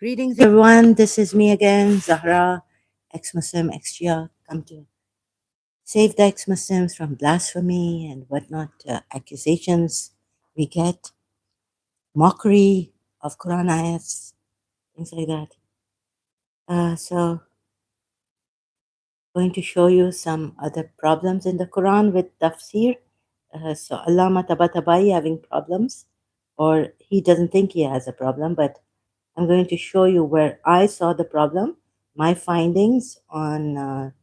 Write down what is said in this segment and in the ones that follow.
Greetings, everyone. This is me again, Zahra, ex-Muslim, ex-Shia, come to save the ex-Muslims from blasphemy and whatnot, accusations we get, mockery of Quran ayats, things like that. So, going to show you some other problems in the Quran with tafsir. So, Allama Tabatabai having problems, or he doesn't think he has a problem, but I'm going to show you where I saw the problem, my findings on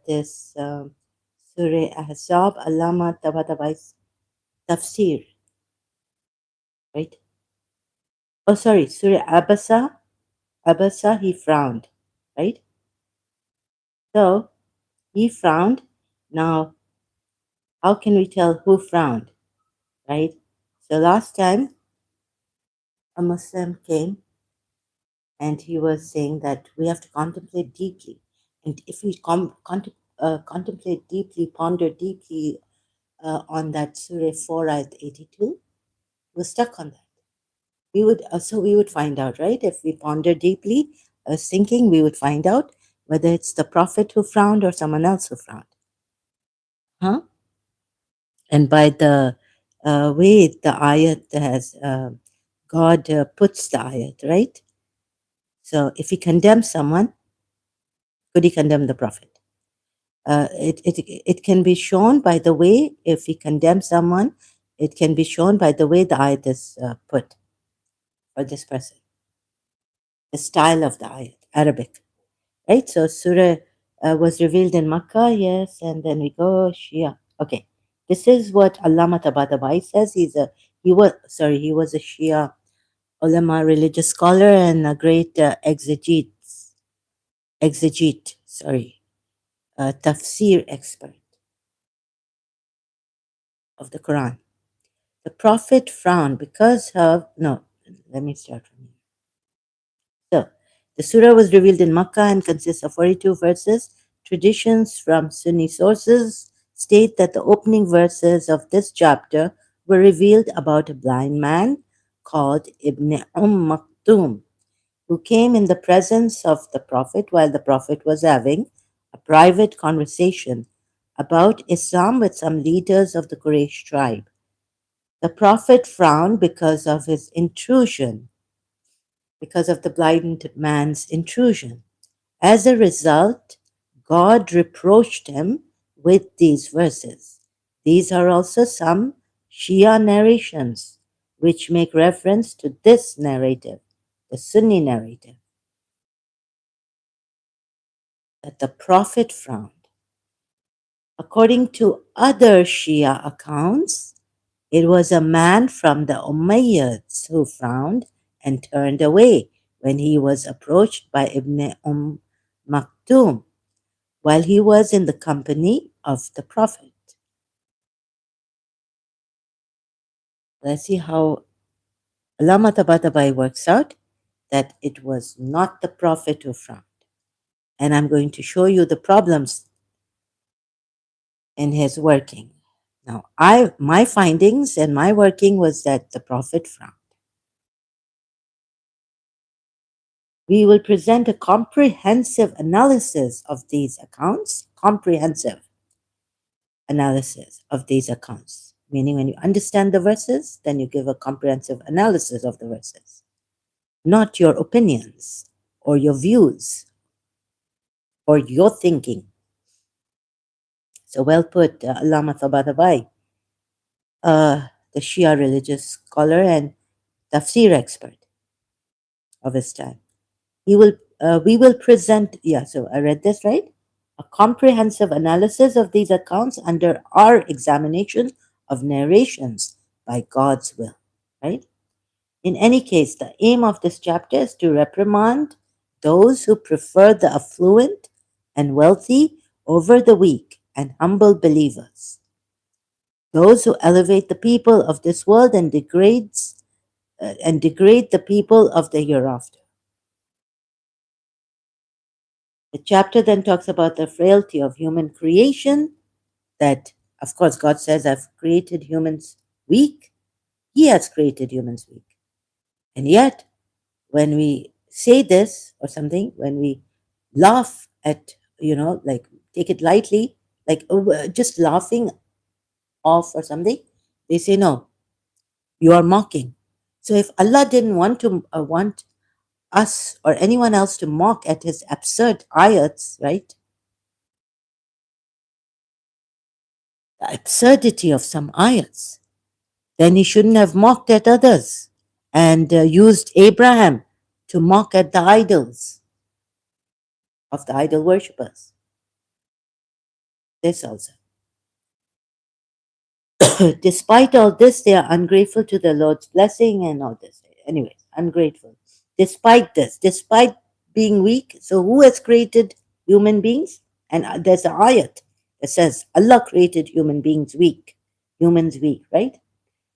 this Surah Ahzab, Allama Tabatabai's tafsir, right? Oh, sorry, Surah Abasa, Abasa, he frowned, right? So, he frowned. Now, how can we tell who frowned, right? So, last time a Muslim came and he was saying that we have to contemplate deeply. And if we contemplate deeply, ponder deeply on that Surah 4 ayat 82, we're stuck on that. We would find out, right? If we ponder deeply, thinking, we would find out whether it's the Prophet who frowned or someone else who frowned. Huh? And by the way the ayat has, God puts the ayat, right? So if he condemns someone, could he condemn the Prophet? It can be shown by the way, if he condemns someone, it can be shown by the way the ayat is put for this person, the style of the ayat, Arabic, right? So Surah was revealed in Makkah, yes, and then we go Shia. Okay, this is what Allama Tabatabai says. He was a Shia ulama, religious scholar, and a great tafsir expert of the Quran. The Prophet frowned because of, no, let me start from here. So, the surah was revealed in Makkah and consists of 42 verses. Traditions from Sunni sources state that the opening verses of this chapter were revealed about a blind man called Ibn Maktum, who came in the presence of the Prophet while the Prophet was having a private conversation about Islam with some leaders of the Quraysh tribe. The Prophet frowned because of his intrusion, because of the blind man's intrusion. As a result, God reproached him with these verses. These are also some Shia narrations which make reference to this narrative, the Sunni narrative, that the Prophet frowned. According to other Shia accounts, it was a man from the Umayyads who frowned and turned away when he was approached by Ibn Maktum while he was in the company of the Prophet. Let's see how Allama Tabatabai works out that it was not the Prophet who frowned. And I'm going to show you the problems in his working. Now, my findings and my working was that the Prophet frowned. We will present a comprehensive analysis of these accounts, meaning when you understand the verses, then you give a comprehensive analysis of the verses, not your opinions or your views or your thinking. So well put, Allama Tabatabai, the Shia religious scholar and tafsir expert of his time. We will present, so I read this right? A comprehensive analysis of these accounts under our examination of narrations by God's will, right? In any case, the aim of this chapter is to reprimand those who prefer the affluent and wealthy over the weak and humble believers, those who elevate the people of this world and degrade the people of the hereafter. The chapter then talks about the frailty of human creation, that, of course, God says, I've created humans weak. He has created humans weak. And yet, when we say this or something, when we laugh at, like take it lightly, like just laughing off or something, they say, no, you are mocking. So if Allah didn't want us or anyone else to mock at his absurd ayats, right? The absurdity of some ayats, then he shouldn't have mocked at others and used Abraham to mock at the idols of the idol worshippers. This also. Despite all this, they are ungrateful to the Lord's blessing and all this. Anyways, ungrateful. Despite this, despite being weak, so who has created human beings? And there's an ayat that says Allah created human beings weak. Humans weak, right?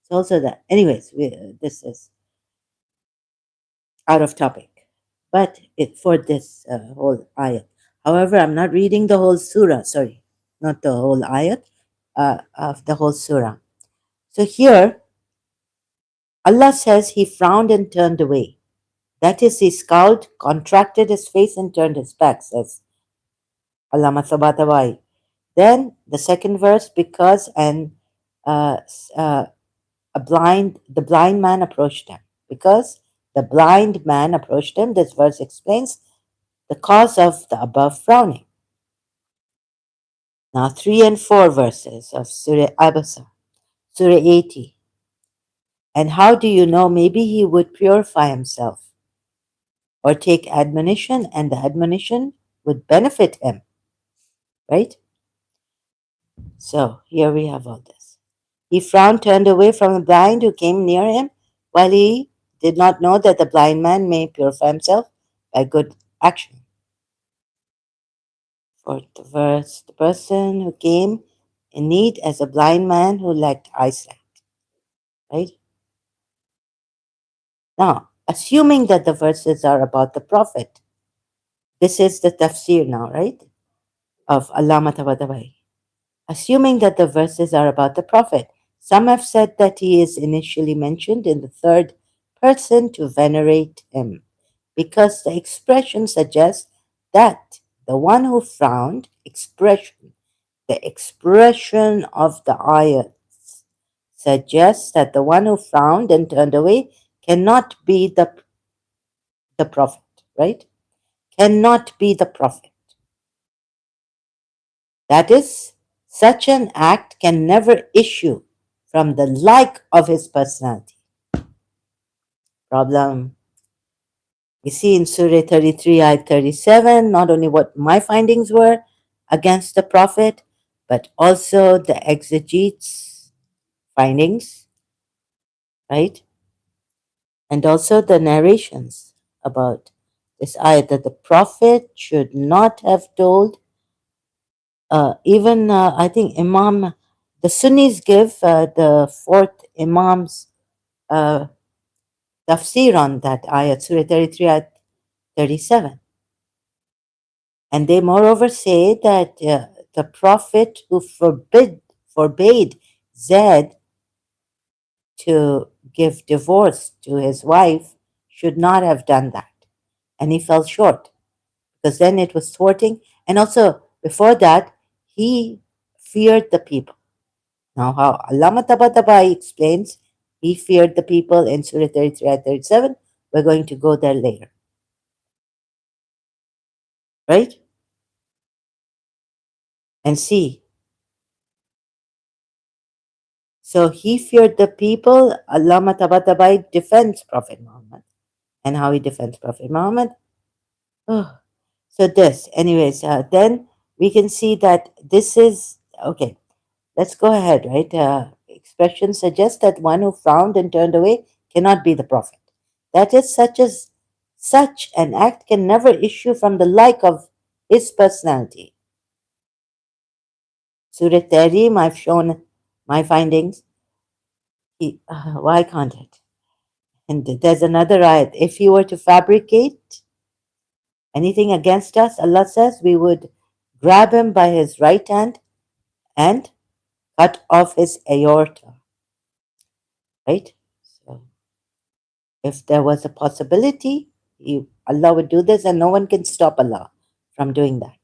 It's also that. Anyways, this is out of topic. But for this whole ayat. However, I'm not reading the whole surah, sorry, not the whole ayat, of the whole surah. So here, Allah says he frowned and turned away. That is, he scowled, contracted his face, and turned his back, says Allama Tabatabai. Then the second verse, because uh, s- uh, the blind man approached him. Because the blind man approached him, this verse explains the cause of the above frowning. Now, 3 and 4 verses of Surah Abasa, Surah 80. And how do you know? Maybe he would purify himself or take admonition, and the admonition would benefit him, right? So here we have all this. He frowned, turned away from the blind who came near him, while he did not know that the blind man may purify himself by good action. Fourth verse, the person who came in need as a blind man who lacked eyesight, right? Now, assuming that the verses are about the Prophet, this is the tafsir now, right? Of Allama Tabatabai. Assuming that the verses are about the Prophet, some have said that he is initially mentioned in the third person to venerate him, because the expression suggests that the one who frowned, the expression of the ayats suggests that the one who frowned and turned away cannot be the Prophet, right? Cannot be the Prophet. That is, such an act can never issue from the like of his personality. Problem. You see in Surah 33, Ayat 37, not only what my findings were against the Prophet, but also the exegetes' findings, right? And also the narrations about this ayat that the Prophet should not have told. Even I think the Sunnis give the fourth Imam's uh, tafsir on that ayat, Surah 33, ayat 37. And they moreover say that the Prophet who forbade Zaid to give divorce to his wife should not have done that. And he fell short because then it was thwarting. And also, before that, he feared the people. Now, how Allama Tabatabai explains, he feared the people in Surah 33 and 37. We're going to go there later, right? And see. So he feared the people. Allama Tabatabai defends Prophet Muhammad. And how he defends Prophet Muhammad. Oh. So this, anyways, then we can see that this is, okay, let's go ahead, right? Expression suggests that one who frowned and turned away cannot be the Prophet. That is, such an act can never issue from the like of his personality. Surah Tahrim, I've shown my findings. Why can't it? And there's another ayat. If he were to fabricate anything against us, Allah says, we would grab him by his right hand and cut off his aorta, right? So if there was a possibility, he Allah would do this, and no one can stop Allah from doing that.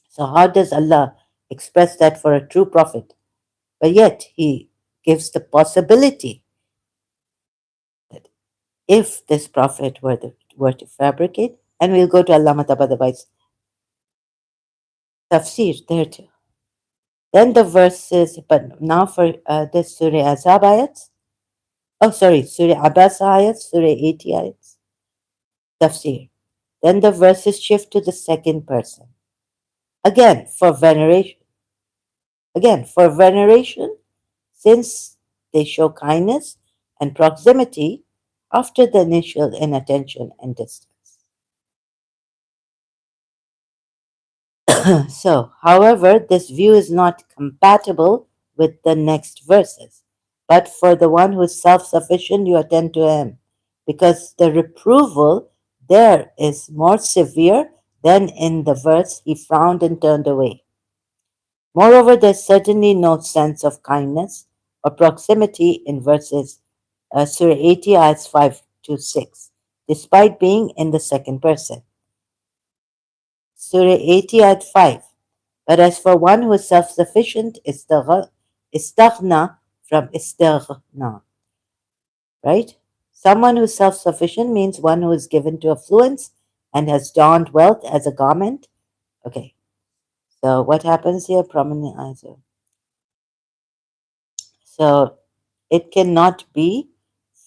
So, how does Allah express that for a true prophet? But yet, He gives the possibility that if this prophet were to fabricate, and we'll go to Allama Tabatabai tafsir there too. Then the verses, but now for this Surah Azab ayats, oh sorry, Surah Abbas ayats, Surah 80 ayats, tafsir. Then the verses shift to the second person. Again, for veneration. Again, for veneration, since they show kindness and proximity after the initial inattention and distance. So, however, this view is not compatible with the next verses. But for the one who is self sufficient, you attend to him, because the reproval there is more severe than in the verse he frowned and turned away. Moreover, there's certainly no sense of kindness or proximity in verses Surah 80, ayats 5 to 6, despite being in the second person. Surah 80, ayat 5. But as for one who is self sufficient, istaghna from istaghna, right? Someone who is self sufficient means one who is given to affluence and has donned wealth as a garment. Okay, so what happens here? Prominent answer. So it cannot be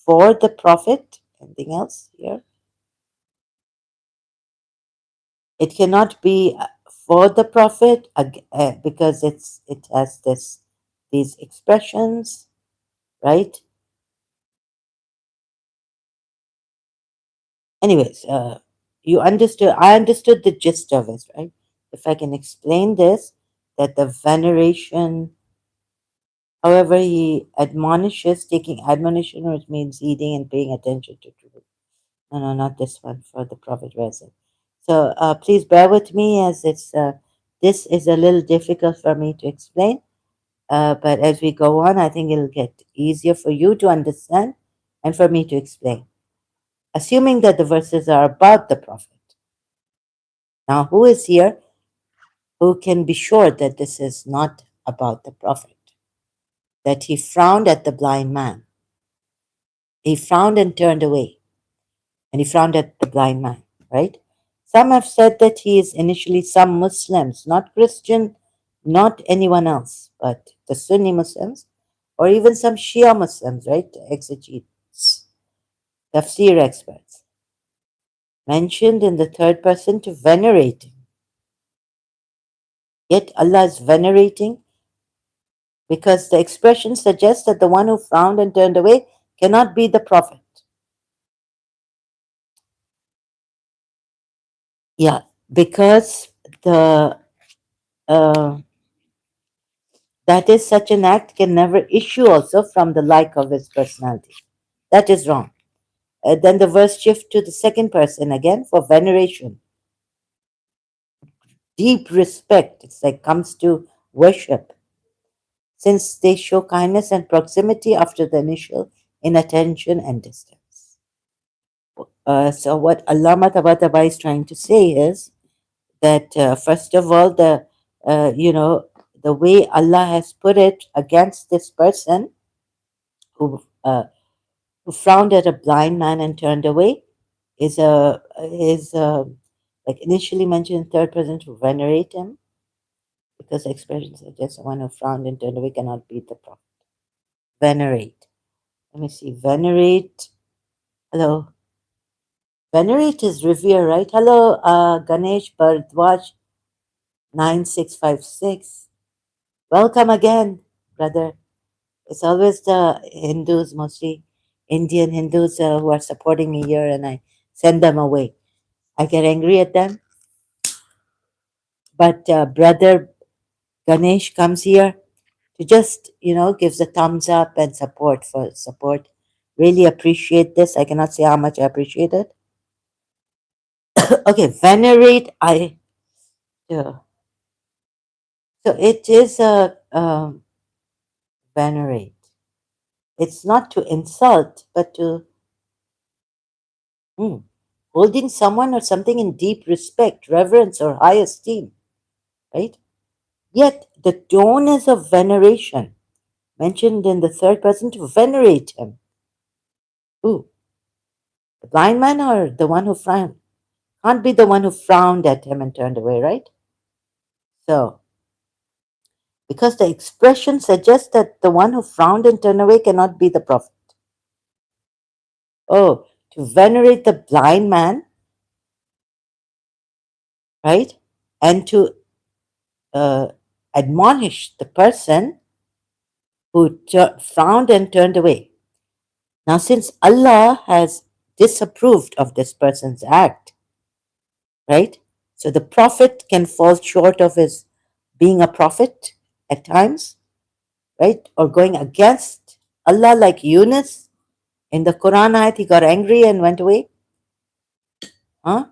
for the prophet. Anything else here? It cannot be for the prophet because it has these expressions, right? Anyways, you understood. I understood the gist of it, right? If I can explain this, that the veneration, however, he admonishes, taking admonition, which means heeding and paying attention to truth. No, no, not this one for the prophet version. So please bear with me as this is a little difficult for me to explain. But as we go on, I think it'll get easier for you to understand and for me to explain. Assuming that the verses are about the prophet. Now, who is here who can be sure that this is not about the prophet? That he frowned at the blind man. He frowned and turned away. And he frowned at the blind man, right? Some have said that he is initially some Muslims, not Christian, not anyone else, but the Sunni Muslims, or even some Shia Muslims, right? Exegetes, tafsir experts, mentioned in the third person to venerate him. Yet Allah is venerating because the expression suggests that the one who frowned and turned away cannot be the Prophet. Yeah, because the uh, that is such an act can never issue also from the like of his personality. That is wrong. Then the verse shift to the second person again for veneration, deep respect. It's like comes to worship, since they show kindness and proximity after the initial inattention and distance. So what Allama Tabatabai is trying to say is that first of all, the way Allah has put it against this person who frowned at a blind man and turned away is like initially mentioned in third person to venerate him, because the expression suggests one who frowned and turned away cannot be the prophet. Venerate. Let me see. Venerate. Hello. Venerate is revere, right? Hello, Ganesh Bharadwaj 9656. Welcome again, brother. It's always the Hindus, mostly Indian Hindus, who are supporting me here, and I send them away. I get angry at them. But brother Ganesh comes here to just, gives a thumbs up and support for support. Really appreciate this. I cannot say how much I appreciate it. Okay, venerate. Yeah. So it is a venerate. It's not to insult, but to. Hmm. holding someone or something in deep respect, reverence, or high esteem, right? Yet the tone is of veneration, mentioned in the third person to venerate him. Who? The blind man or the one who frowned? Can't be the one who frowned at him and turned away, right? So, because the expression suggests that the one who frowned and turned away cannot be the prophet. Oh, to venerate the blind man, right? And to uh, admonish the person who frowned and turned away. Now, since Allah has disapproved of this person's act, right? So the prophet can fall short of his being a prophet at times, right? Or going against Allah, like Yunus in the Quran ayat, he got angry and went away. Huh?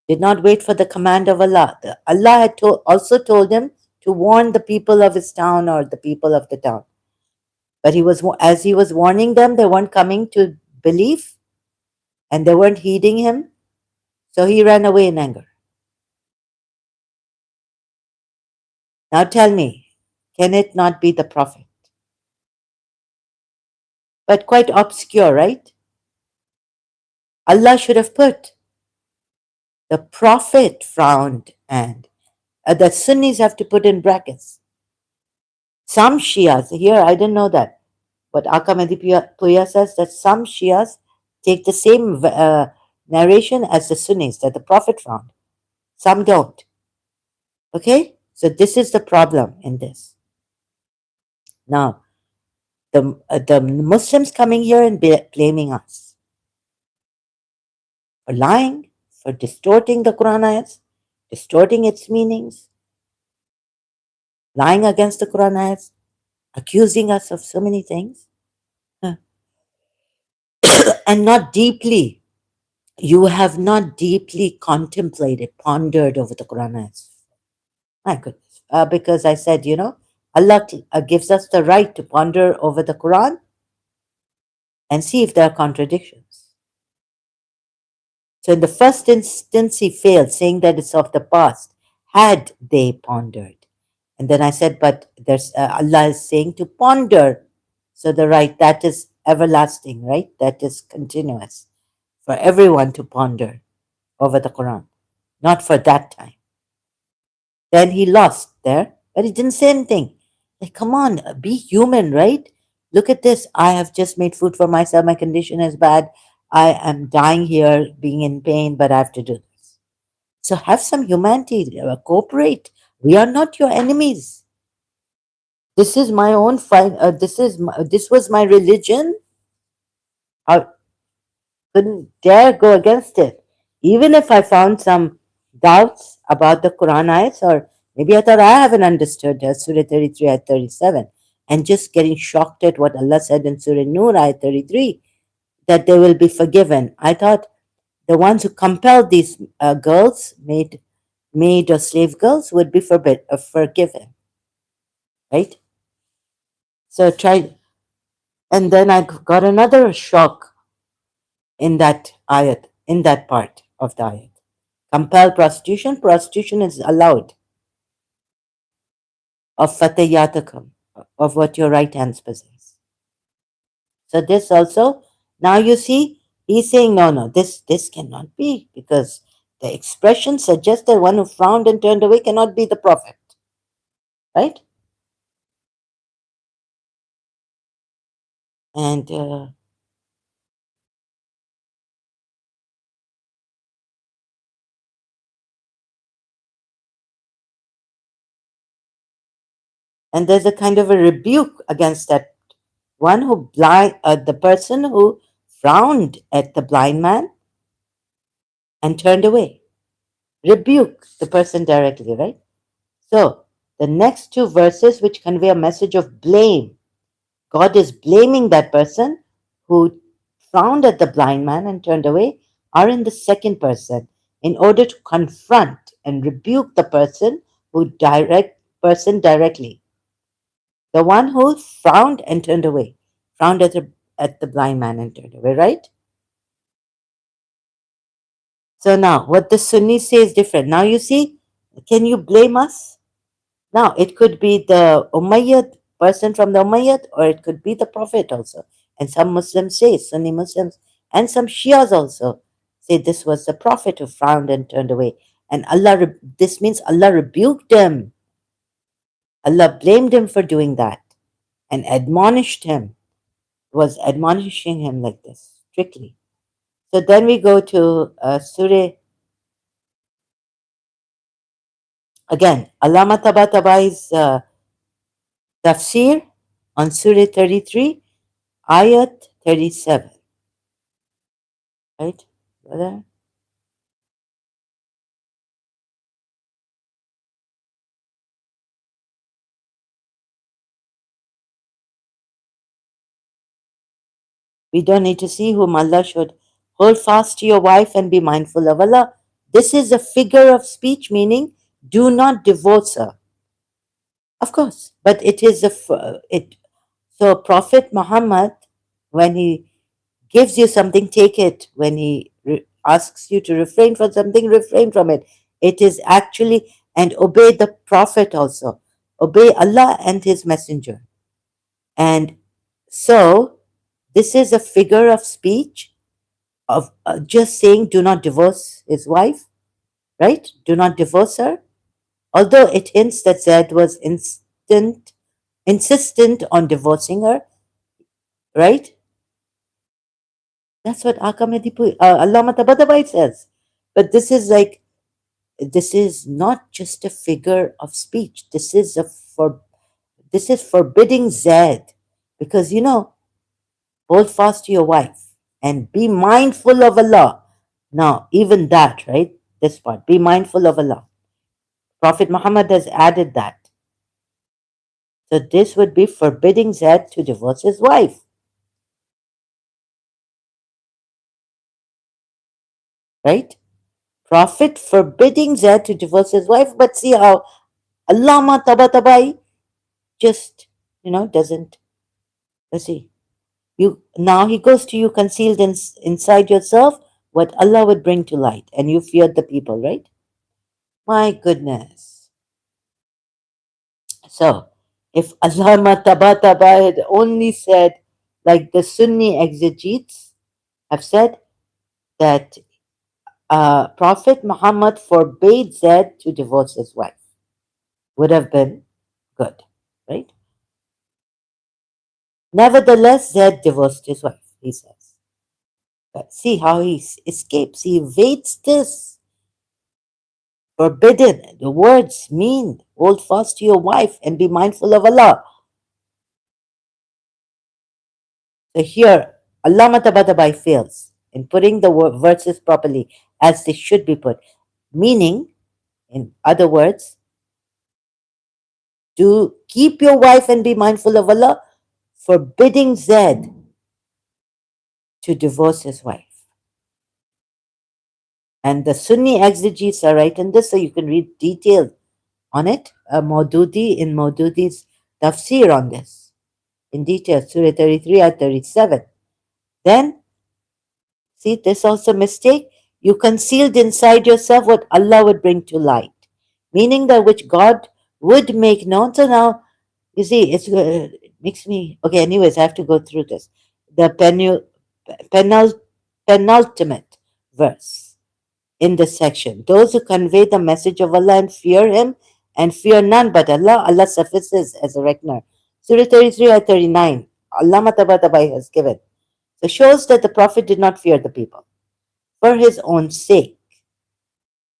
Did not wait for the command of Allah. Allah had also told him to warn the people of his town or the people of the town. But as he was warning them, they weren't coming to believe and they weren't heeding him. So he ran away in anger. Now tell me, can it not be the prophet? But quite obscure, right? Allah should have put the prophet frowned and the Sunnis have to put in brackets. Some Shias, here I didn't know that, but Akamedi Puya says that some Shias take the same narration as the Sunnis, that the prophet frowned. Some don't. Okay? So this is the problem in this. Now, the Muslims coming here and blaming us for lying, for distorting the Quran ayats, distorting its meanings, lying against the Quran ayats, accusing us of so many things, and not deeply. You have not deeply contemplated, pondered over the Quran ayats. My goodness. Because I said, Allah gives us the right to ponder over the Quran and see if there are contradictions. So in the first instance, he failed, saying that it's of the past, had they pondered. And then I said, but there's Allah is saying to ponder. So the right, that is everlasting, right? That is continuous for everyone to ponder over the Quran, not for that time. Then he lost there, but he didn't say anything. Like, come on, be human, right? Look at this. I have just made food for myself. My condition is bad. I am dying here, being in pain, but I have to do this. So have some humanity, cooperate. We are not your enemies. This is my own fight. This was my religion. I couldn't dare go against it. Even if I found some doubts about the Quran ayats, or maybe I thought I haven't understood Surah 33 ayat 37, and just getting shocked at what Allah said in Surah Nur ayat 33, that they will be forgiven. I thought the ones who compelled these girls, maid or slave girls, would be forgiven, right? So tried, and then I got another shock in that ayat, in that part of the ayat. Compel prostitution. Prostitution is allowed. Of fatayatakum, of what your right hands possess. So this also, now you see, he's saying, no, this cannot be, because the expression suggests that one who frowned and turned away cannot be the prophet, right? And there's a kind of a rebuke against that one who the person who frowned at the blind man and turned away. Rebuke the person directly, right? So the next two verses, which convey a message of blame, God is blaming that person who frowned at the blind man and turned away, are in the second person, in order to confront and rebuke the person directly. The one who frowned and turned away, frowned at at the blind man and turned away, right? So now what the Sunnis say is different. Now you see, can you blame us? Now it could be the Umayyad person from the Umayyad, or it could be the Prophet also. And some Muslims say, Sunni Muslims, and some Shias also say this was the Prophet who frowned and turned away. And this means Allah rebuked him. Allah blamed him for doing that and admonished him, was admonishing him like this, strictly. So then we go to Surah, again, Allama Tabatabai's tafsir on Surah 33, Ayat 37. Right, brother? We don't need to see whom Allah should hold fast to your wife and be mindful of Allah. This is a figure of speech, meaning do not divorce her. Of course, but it is it. So Prophet Muhammad, when he gives you something, take it. When he asks you to refrain from something, refrain from it. It is actually, and obey the Prophet also. Obey Allah and His Messenger. And so, this is a figure of speech of just saying, do not divorce his wife, right? Do not divorce her. Although it hints that Zaid was insistent on divorcing her, right? That's what Allama Tabatabai says. But this is not just a figure of speech. This is forbidding Zaid, because hold fast to your wife and be mindful of Allah. Now, even that, right? This part, be mindful of Allah. Prophet Muhammad has added that. So this would be forbidding Zaid to divorce his wife, right? Prophet forbidding Zaid to divorce his wife, but see how Allama Tabatabai just, doesn't. Let's see. You now he goes to you concealed inside yourself what Allah would bring to light, and you feared the people, right? My goodness. So if Allama Tabatabai had only said, like the Sunni exegetes have said, that Prophet Muhammad forbade Zaid to divorce his wife, would have been good, right? Nevertheless, Zaid divorced his wife, he says. But see how he escapes. He evades this. Forbidden. The words mean hold fast to your wife and be mindful of Allah. So here, Allama Tabatabai fails in putting the verses properly as they should be put. Meaning, in other words, to keep your wife and be mindful of Allah, forbidding Zaid to divorce his wife. And the Sunni exegetes are right in this, so you can read detail on it. Maududi in Maududi's tafsir on this in detail, Surah 33 at 37. Then, see, this also mistake. You concealed inside yourself what Allah would bring to light, meaning that which God would make known. So now, you see, it makes me okay. Anyways, I have to go through this. The penul, penultimate verse in this section. Those who convey the message of Allah and fear none but Allah, Allah suffices as a reckoner. Surah 33 at 39, Allama Tabatabai has given. So shows that the Prophet did not fear the people for his own sake.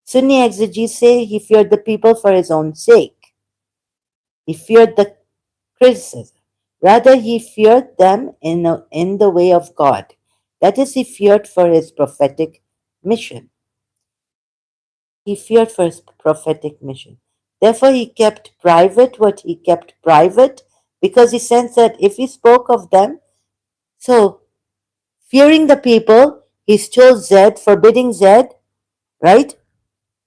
Sunni exegetes say he feared the people for his own sake. He feared the criticism. Rather, he feared them in the way of God. That is, he feared for his prophetic mission. He feared for his prophetic mission. Therefore, he kept private what he kept private, because he sensed that if he spoke of them, so fearing the people, he told Zaid, forbidding Zaid, right,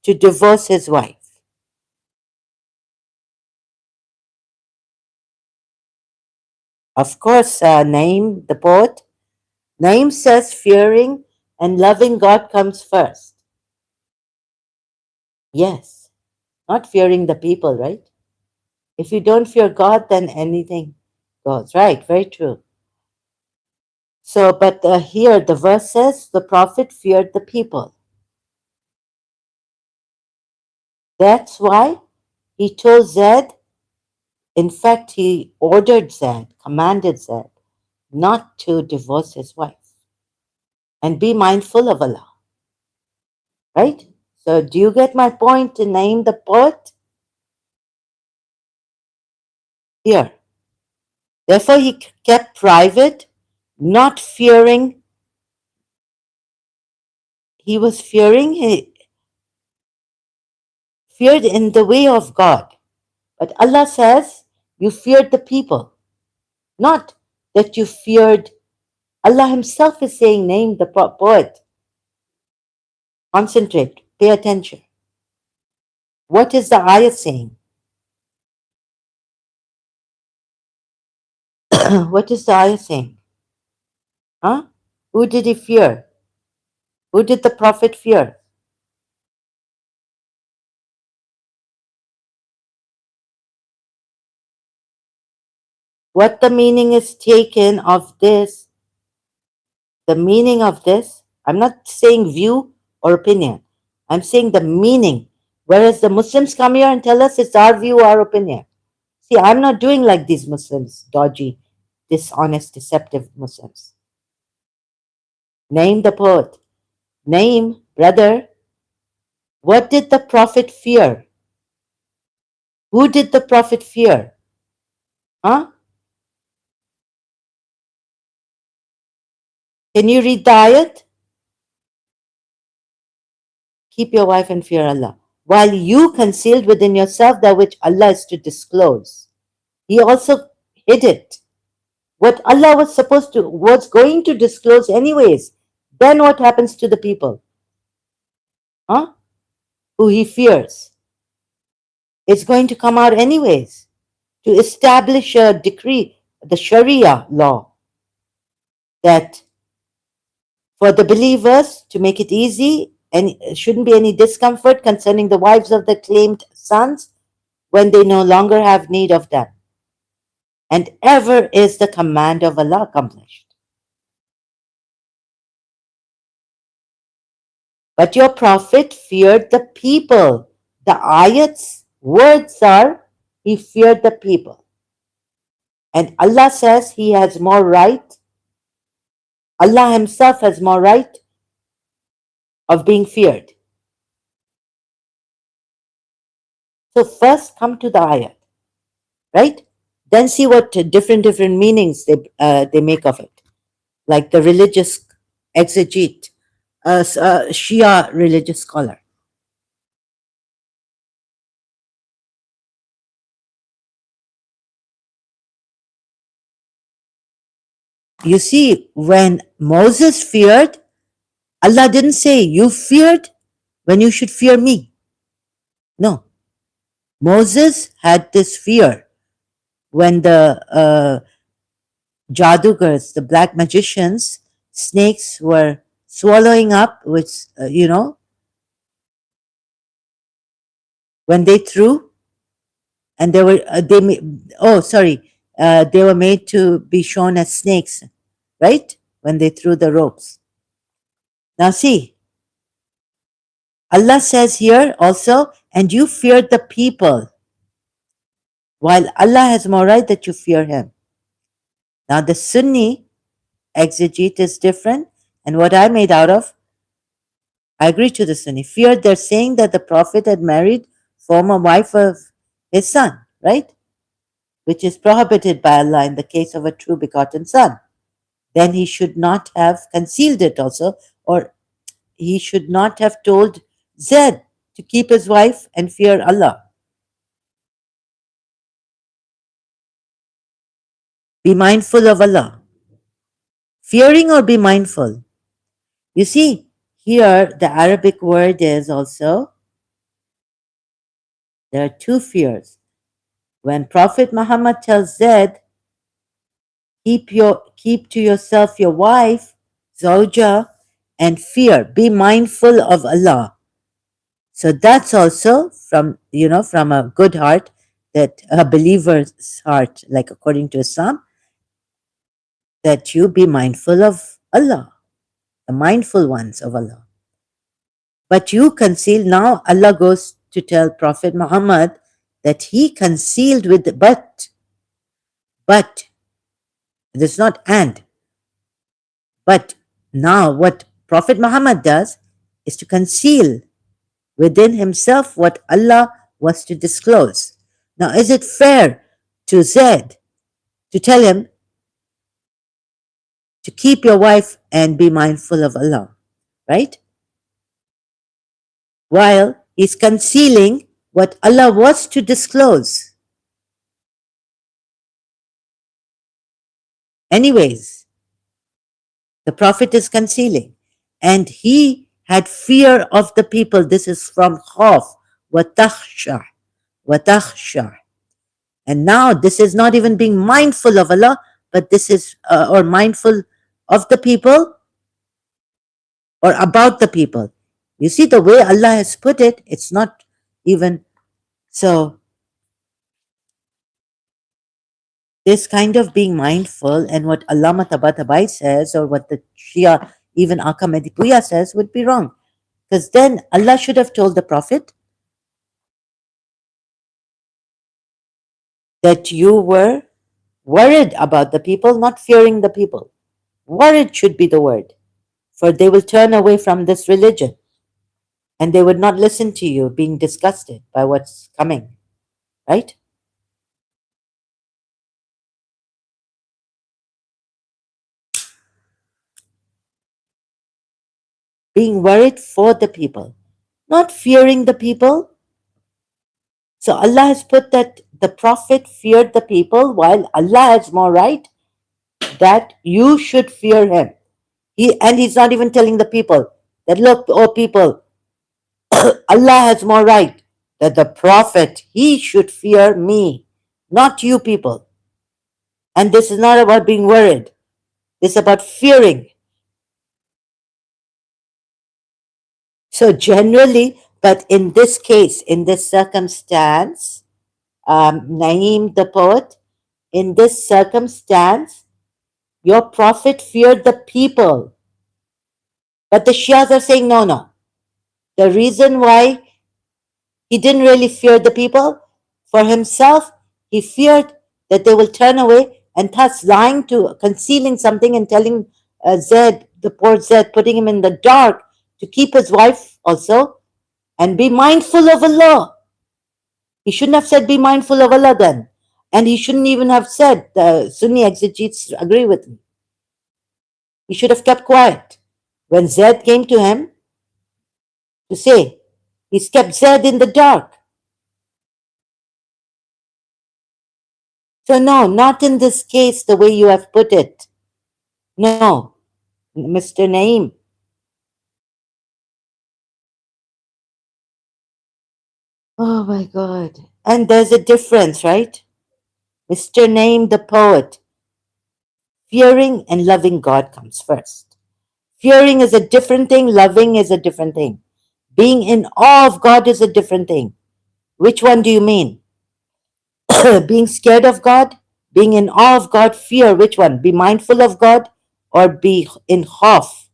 to divorce his wife. Of course, Naim, the poet, Naim says fearing and loving God comes first. Yes, not fearing the people, right? If you don't fear God, then anything goes. Right, very true. So, but here the verse says the prophet feared the people. That's why he told Zed, in fact, he ordered Zed, commanded Zed, not to divorce his wife and be mindful of Allah. Right? So, do you get my point to name the poet? Here. Therefore, he kept private, not fearing. He was fearing, he feared in the way of God. But Allah says, you feared the people, not that you feared. Allah Himself is saying, name the poet. Concentrate, pay attention. What is the ayah saying? What is the ayah saying? Huh? Who did he fear? Who did the prophet fear? What the meaning is taken of this, the meaning of this, I'm not saying view or opinion. I'm saying the meaning. Whereas the Muslims come here and tell us it's our view, our opinion. See, I'm not doing like these Muslims, dodgy, dishonest, deceptive Muslims. Name the poet. Name, brother, what did the prophet fear? Who did the prophet fear? Huh? Can you read the ayat? Keep your wife and fear Allah. While you concealed within yourself that which Allah is to disclose. He also hid it. What Allah was going to disclose anyways. Then what happens to the people? Huh? Who he fears. It's going to come out anyways. To establish a decree, the Sharia law, that for the believers to make it easy and shouldn't be any discomfort concerning the wives of the claimed sons when they no longer have need of them. And ever is the command of Allah accomplished. But your prophet feared the people. The ayat's words are, he feared the people. And Allah says he has more right, Allah himself has more right of being feared. So first come to the ayat, right? Then see what different meanings they make of it. Like the religious exegete, Shia religious scholar. You see, when Moses feared, Allah didn't say, you feared when you should fear me. No. Moses had this fear when the jadugars, the black magicians, snakes were swallowing up, which, when they threw, and they were, oh, sorry, they were made to be shown as snakes, right? When they threw the ropes. Now, see, Allah says here also, and you feared the people, while Allah has more right that you fear Him. Now, the Sunni exegete is different, and what I made out of, I agree to the Sunni. Feared, they're saying that the Prophet had married former wife of his son, right? Which is prohibited by Allah in the case of a true begotten son. Then he should not have concealed it also, or he should not have told Zaid to keep his wife and fear Allah. Be mindful of Allah. Fearing or be mindful. You see, here the Arabic word is also, there are two fears. When Prophet Muhammad tells Zaid, keep to yourself your wife, zawja, and fear. Be mindful of Allah. So that's also from a good heart, that a believer's heart, like according to Islam, that you be mindful of Allah, the mindful ones of Allah. But you conceal. Now Allah goes to tell Prophet Muhammad that he concealed with, but there's not and, but now what Prophet Muhammad does is to conceal within himself what Allah was to disclose. Now, is it fair to Zaid to tell him to keep your wife and be mindful of Allah, right? While he's concealing what Allah was to disclose. Anyways, the Prophet is concealing. And he had fear of the people. This is from Khawf, وَتَخْشَعْ, وَتَخْشَعْ. And now this is not even being mindful of Allah, but this is, or mindful of the people or about the people. You see the way Allah has put it, it's not even so. This kind of being mindful, and what Allama Tabatabai says, or what the Shia, even Aka Medipuya says, would be wrong. Because then Allah should have told the Prophet that you were worried about the people, not fearing the people. Worried should be the word, for they will turn away from this religion and they would not listen to you, being disgusted by what's coming, right? Being worried for the people, not fearing the people. So Allah has put that the Prophet feared the people, while Allah has more right that you should fear him. And he's not even telling the people that, look, oh people, Allah has more right that the Prophet, he should fear me, not you people. And this is not about being worried. It's about fearing. So generally, but in this case, in this circumstance, Naeem the poet, in this circumstance, your Prophet feared the people. But the Shias are saying, no, no. The reason why he didn't really fear the people, for himself, he feared that they will turn away, and thus lying to, concealing something and telling Zaid, the poor Zaid, putting him in the dark to keep his wife also, and be mindful of Allah. He shouldn't have said, be mindful of Allah then. And he shouldn't even have said, the Sunni exegetes agree with me. He should have kept quiet. When Zaid came to him to say, he's kept Zaid in the dark. So, no, not in this case the way you have put it. No, Mr. Naeem. Oh my God. And there's a difference, right? Mr. Naeem, the poet, fearing and loving God comes first. Fearing is a different thing, loving is a different thing. Being in awe of God is a different thing. Which one do you mean? Being scared of God? Being in awe of God? Fear? Which one? Be mindful of God or be in khawf?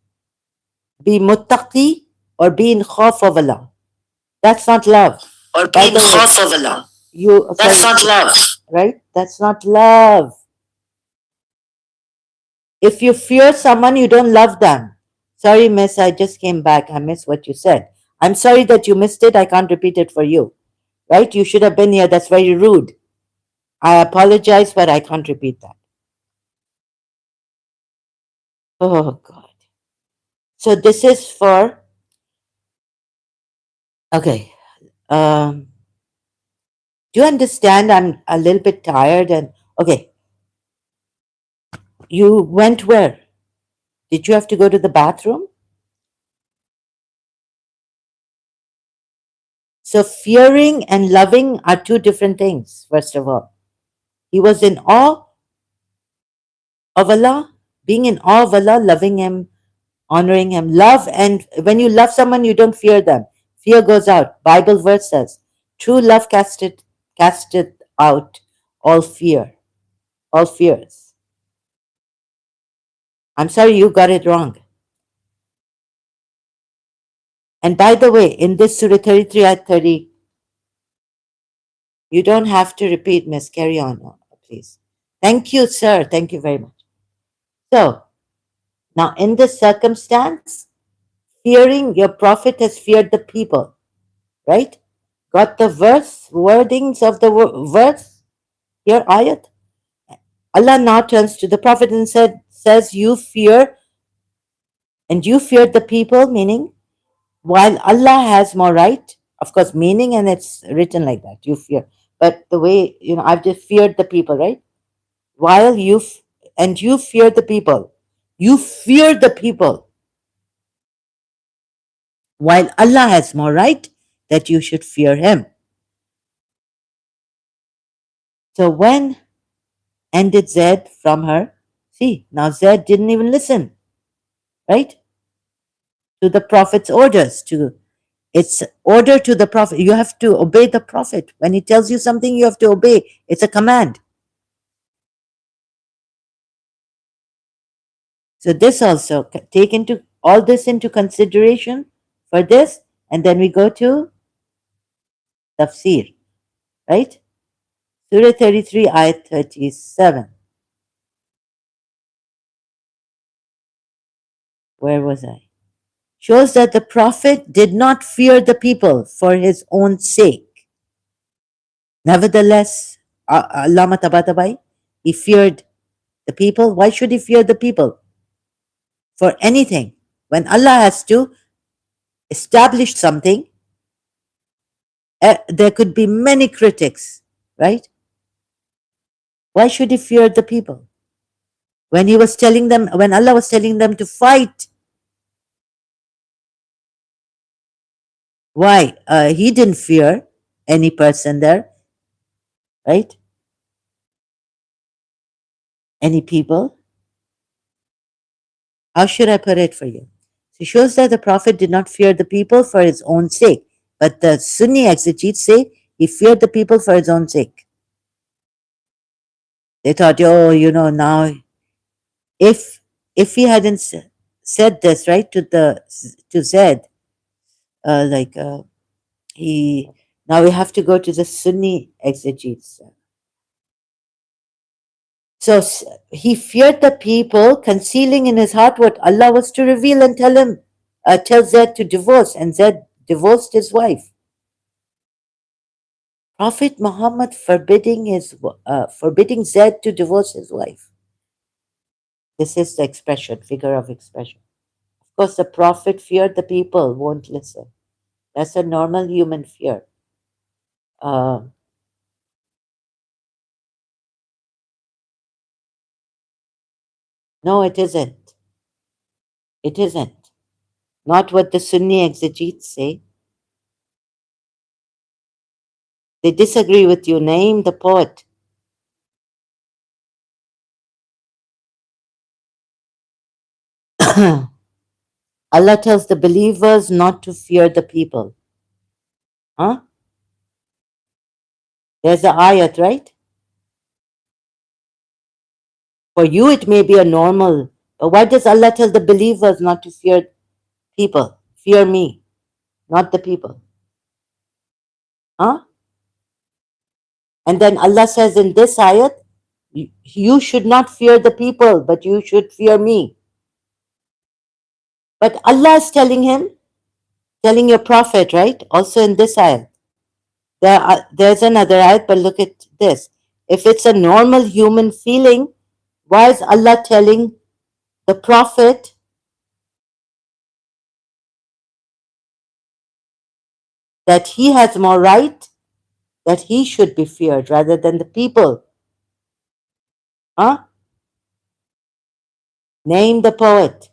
Be muttaqi or be in khawf of Allah? That's not love. Or be in khawf of Allah. That's not love. Right? That's not love. If you fear someone, you don't love them. Sorry, miss, I just came back. I missed what you said. I'm sorry that you missed it. I can't repeat it for you. Right? You should have been here. That's very rude. I apologize, but I can't repeat that. Oh, God. So this is for, okay. Do you understand? I'm a little bit tired and, okay. You went where? Did you have to go to the bathroom? So fearing and loving are two different things, first of all. He was in awe of Allah, being in awe of Allah, loving Him, honoring Him. Love, and when you love someone, you don't fear them. Fear goes out. Bible verse says, "True love casteth out all fear, all fears." I'm sorry, you got it wrong. And by the way, in this Surah 33 at 30, you don't have to repeat, Miss. Carry on, please. Thank you, sir. Thank you very much. So, now in this circumstance, fearing your prophet has feared the people, right? Got the wordings of the verse here, ayat? Allah now turns to the prophet and says, you fear, and you feared the people, meaning, while Allah has more right, of course, meaning, and it's written like that, you fear. But the way, I've just feared the people, right? While and you fear the people. You fear the people, while Allah has more right that you should fear Him. So when ended Zaid from her? See, now Zaid didn't even listen, right? To the Prophet's orders. It's order to the Prophet. You have to obey the Prophet. When he tells you something, you have to obey. It's a command. So this also, take into all this into consideration for this, and then we go to tafsir, right? Surah 33, ayat 37. Where was I? Shows that the Prophet did not fear the people for his own sake. Nevertheless, Allama Tabatabai, he feared the people. Why should he fear the people? For anything. When Allah has to establish something, there could be many critics, right? Why should he fear the people? When Allah was telling them to fight, why? He didn't fear any person there, right? Any people. How should I put it for you? So it shows that the Prophet did not fear the people for his own sake, but the Sunni exegetes say he feared the people for his own sake. They thought, oh, now if he hadn't said this, right, to Zed, like he now we have to go to the Sunni exegetes. So he feared the people, concealing in his heart what Allah was to reveal and tell Zed to divorce, and Zed divorced his wife. Prophet Muhammad forbidding Zed to divorce his wife. This is the figure of expression. Of course, the Prophet feared the people won't listen. That's a normal human fear. Uh, no, it isn't. It isn't. Not what the Sunni exegetes say. They disagree with you. Name the poet. Allah tells the believers not to fear the people. Huh? There's the ayat, right? For you, it may be a normal. But why does Allah tell the believers not to fear people? Fear me, not the people. Huh? And then Allah says in this ayat, you should not fear the people, but you should fear me. But Allah is telling your prophet, right? Also in this ayat. There's another ayat, but look at this. If it's a normal human feeling, why is Allah telling the prophet that he has more right, that he should be feared rather than the people? Huh? Name the poet.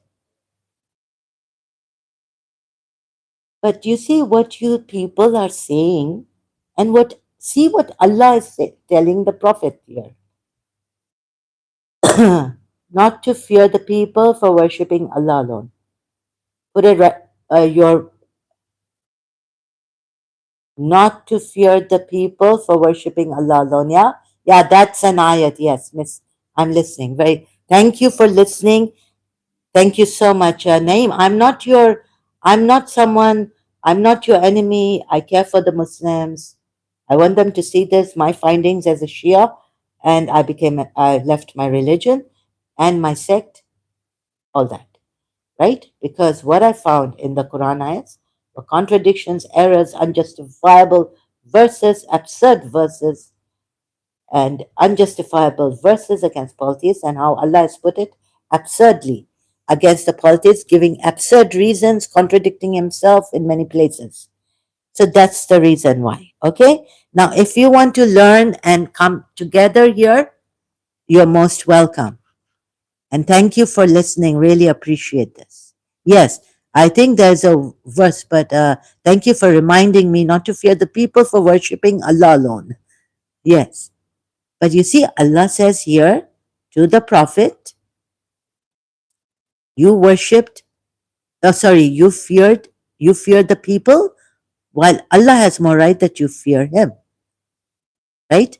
But you see what you people are saying, and see what Allah is telling the prophet here. Not to fear the people for worshipping Allah alone. Put it right. Your Not to fear the people for worshipping Allah alone. Yeah, yeah, that's an ayat. Yes, Miss, I'm listening. Very. Thank you for listening. Thank you so much, Naeem. I'm not someone. I'm not your enemy. I care for the Muslims. I want them to see this, my findings as a Shia, and I left my religion and my sect, all that, right? Because what I found in the Quran ayats were contradictions, errors, unjustifiable verses, absurd verses, and unjustifiable verses against polytheists, and how Allah has put it absurdly against the polytheists, giving absurd reasons, contradicting Himself in many places. So that's the reason why. Okay? Now, if you want to learn and come together here, you're most welcome. And thank you for listening. Really appreciate this. Yes, I think there's a verse, but thank you for reminding me not to fear the people for worshipping Allah alone. Yes. But you see, Allah says here to the Prophet, you worshipped, oh, sorry, you feared the people, while Allah has more right that you fear Him, right?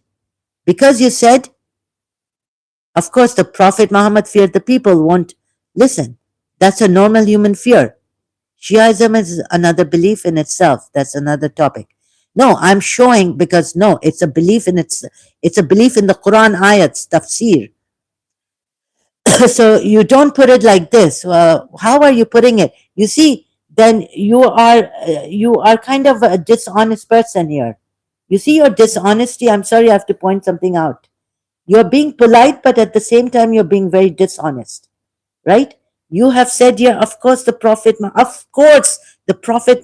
Because you said, of course, the Prophet Muhammad feared the people won't listen. That's a normal human fear. Shiaism is another belief in itself. That's another topic. No, I'm showing because no, it's a belief in the Quran ayats, tafsir. So you don't put it like this. How are you putting it? You see, then you are kind of a dishonest person here. You see your dishonesty. I'm sorry, I have to point something out. You're being polite, but at the same time, you're being very dishonest, right? You have said here, of course, the Prophet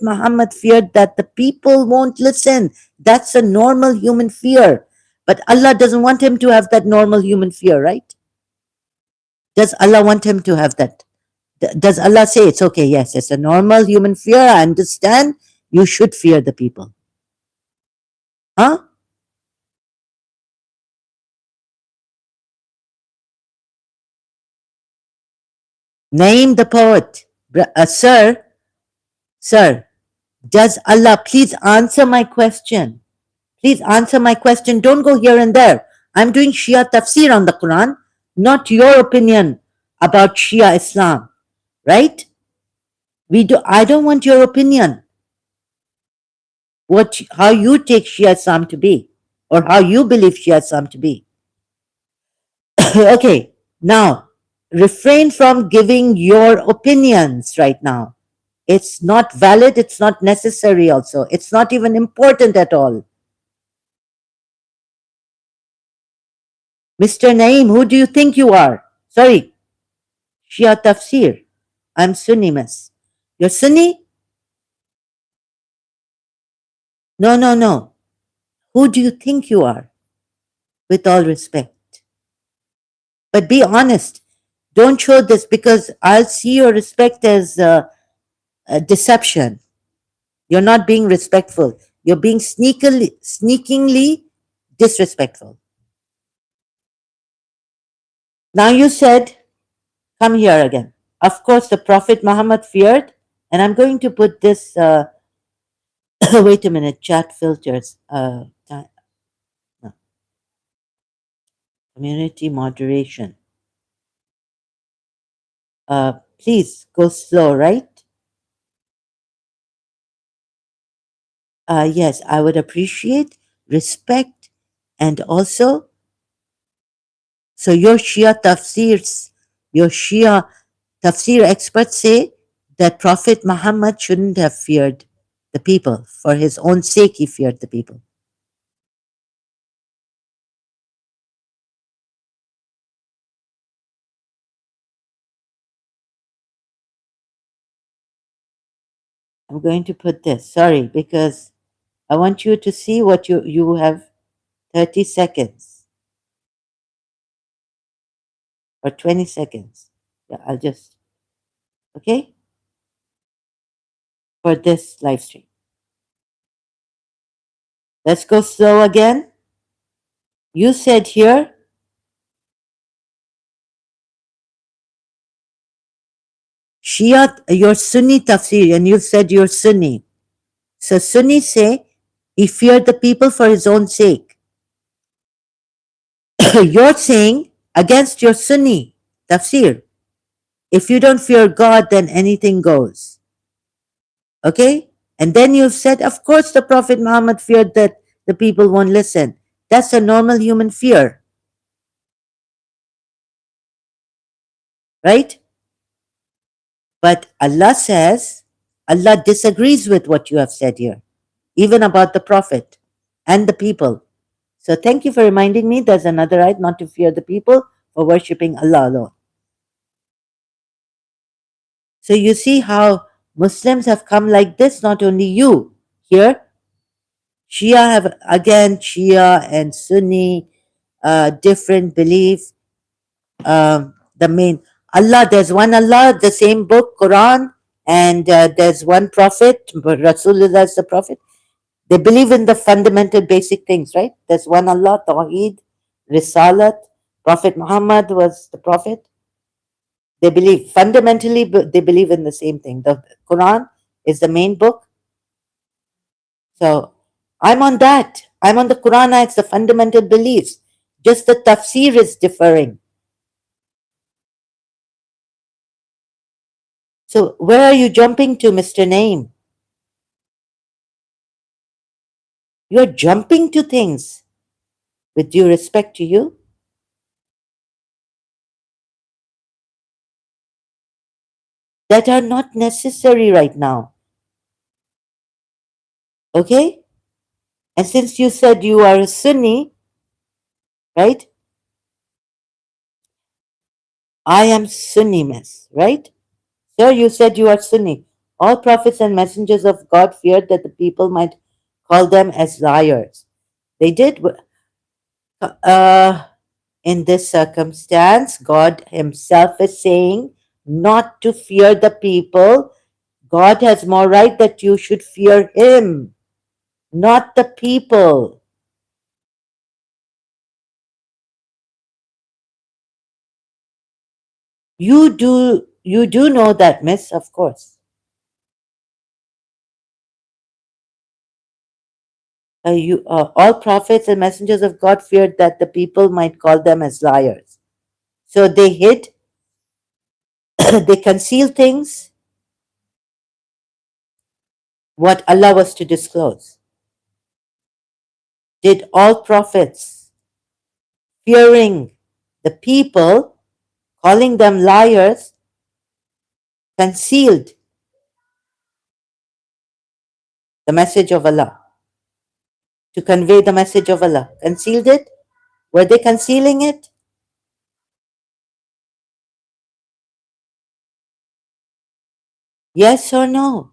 Muhammad feared that the people won't listen. That's a normal human fear. But Allah doesn't want him to have that normal human fear, right? Does Allah want him to have that? Does Allah say it's okay? Yes, it's a normal human fear. I understand. You should fear the people. Huh? Name the poet. Sir, does Allah, please answer my question. Please answer my question. Don't go here and there. I'm doing Shia tafsir on the Quran, not your opinion about Shia Islam, right? I don't want your opinion. How you take Shia Islam to be, or how you believe Shia Islam to be. Okay, now refrain from giving your opinions right now. It's not valid, it's not necessary, also. It's not even important at all. Mr. Naeem, who do you think you are? Sorry, Shia Tafsir. I'm Sunni, miss. You're Sunni? No, no, no. Who do you think you are? With all respect. But be honest. Don't show this because I'll see your respect as a deception. You're not being respectful. You're being sneakingly disrespectful. Now you said, come here again. Of course, the Prophet Muhammad feared, and I'm going to put this. Wait a minute, chat filters. No, community moderation. Please go slow, right? Yes, I would appreciate respect and also, so your Shia tafsir experts say that Prophet Muhammad shouldn't have feared the people. For his own sake, he feared the people. I'm going to put this, sorry, because I want you to see what you have 30 seconds or 20 seconds. Yeah, I'll just, okay, for this live stream. Let's go slow again. You said here, Shia, you're Sunni tafsir, and you've said you're Sunni. So Sunnis say he feared the people for his own sake. You're saying against your Sunni tafsir. If you don't fear God, then anything goes. Okay? And then you've said, of course, the Prophet Muhammad feared that the people won't listen. That's a normal human fear, right? But Allah says, Allah disagrees with what you have said here, even about the Prophet and the people. So thank you for reminding me there's another right not to fear the people for worshipping Allah alone. So you see how Muslims have come like this, not only you. Here, Shia have, again, Shia and Sunni, different belief. The main Allah, there's one Allah, the same book, Quran, and there's one prophet, but Rasulullah is the prophet. They believe in the fundamental basic things, right? There's one Allah, Tawheed, Risalat, Prophet Muhammad was the prophet. They believe fundamentally, they believe in the same thing. The Quran is the main book. So I'm on that. I'm on the Quran, it's the fundamental beliefs. Just the tafsir is differing. So where are you jumping to, Mr. Naim? You're jumping to things, with due respect to you, that are not necessary right now. Okay? And since you said you are a Sunni, right? I am Sunni, miss, right? Sir, you said you are Sunni. All prophets and messengers of God feared that the people might call them as liars. They did. Uh, in this circumstance, God Himself is saying not to fear the people. God has more right that you should fear Him, not the people. You do know that, miss, of course. All prophets and messengers of God feared that the people might call them as liars. So they hid, they concealed things, what Allah was to disclose. Did all prophets, fearing the people, calling them liars, concealed the message of Allah, to convey the message of Allah? Concealed it? Were they concealing it? Yes or no?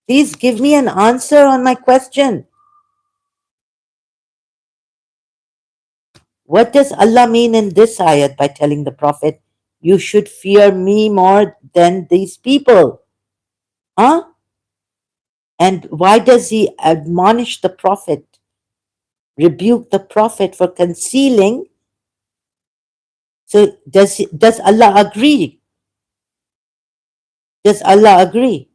Please give me an answer on my question. What does Allah mean in this ayat by telling the Prophet, you should fear me more than these people? Huh? And why does He admonish the Prophet, rebuke the Prophet for concealing? So does Allah agree? Does Allah agree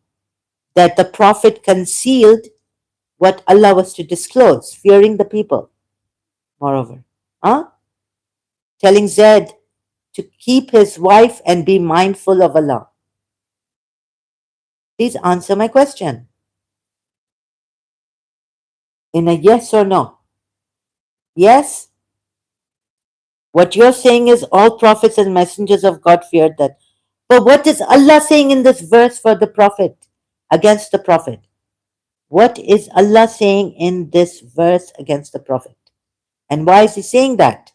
that the Prophet concealed what Allah was to disclose, fearing the people? Moreover, huh? Telling Zaid to keep his wife and be mindful of Allah. Please answer my question in a yes or no. Yes? What you're saying is all prophets and messengers of God feared that. But what is Allah saying in this verse for the Prophet, against the Prophet? What is Allah saying in this verse against the Prophet? And why is He saying that?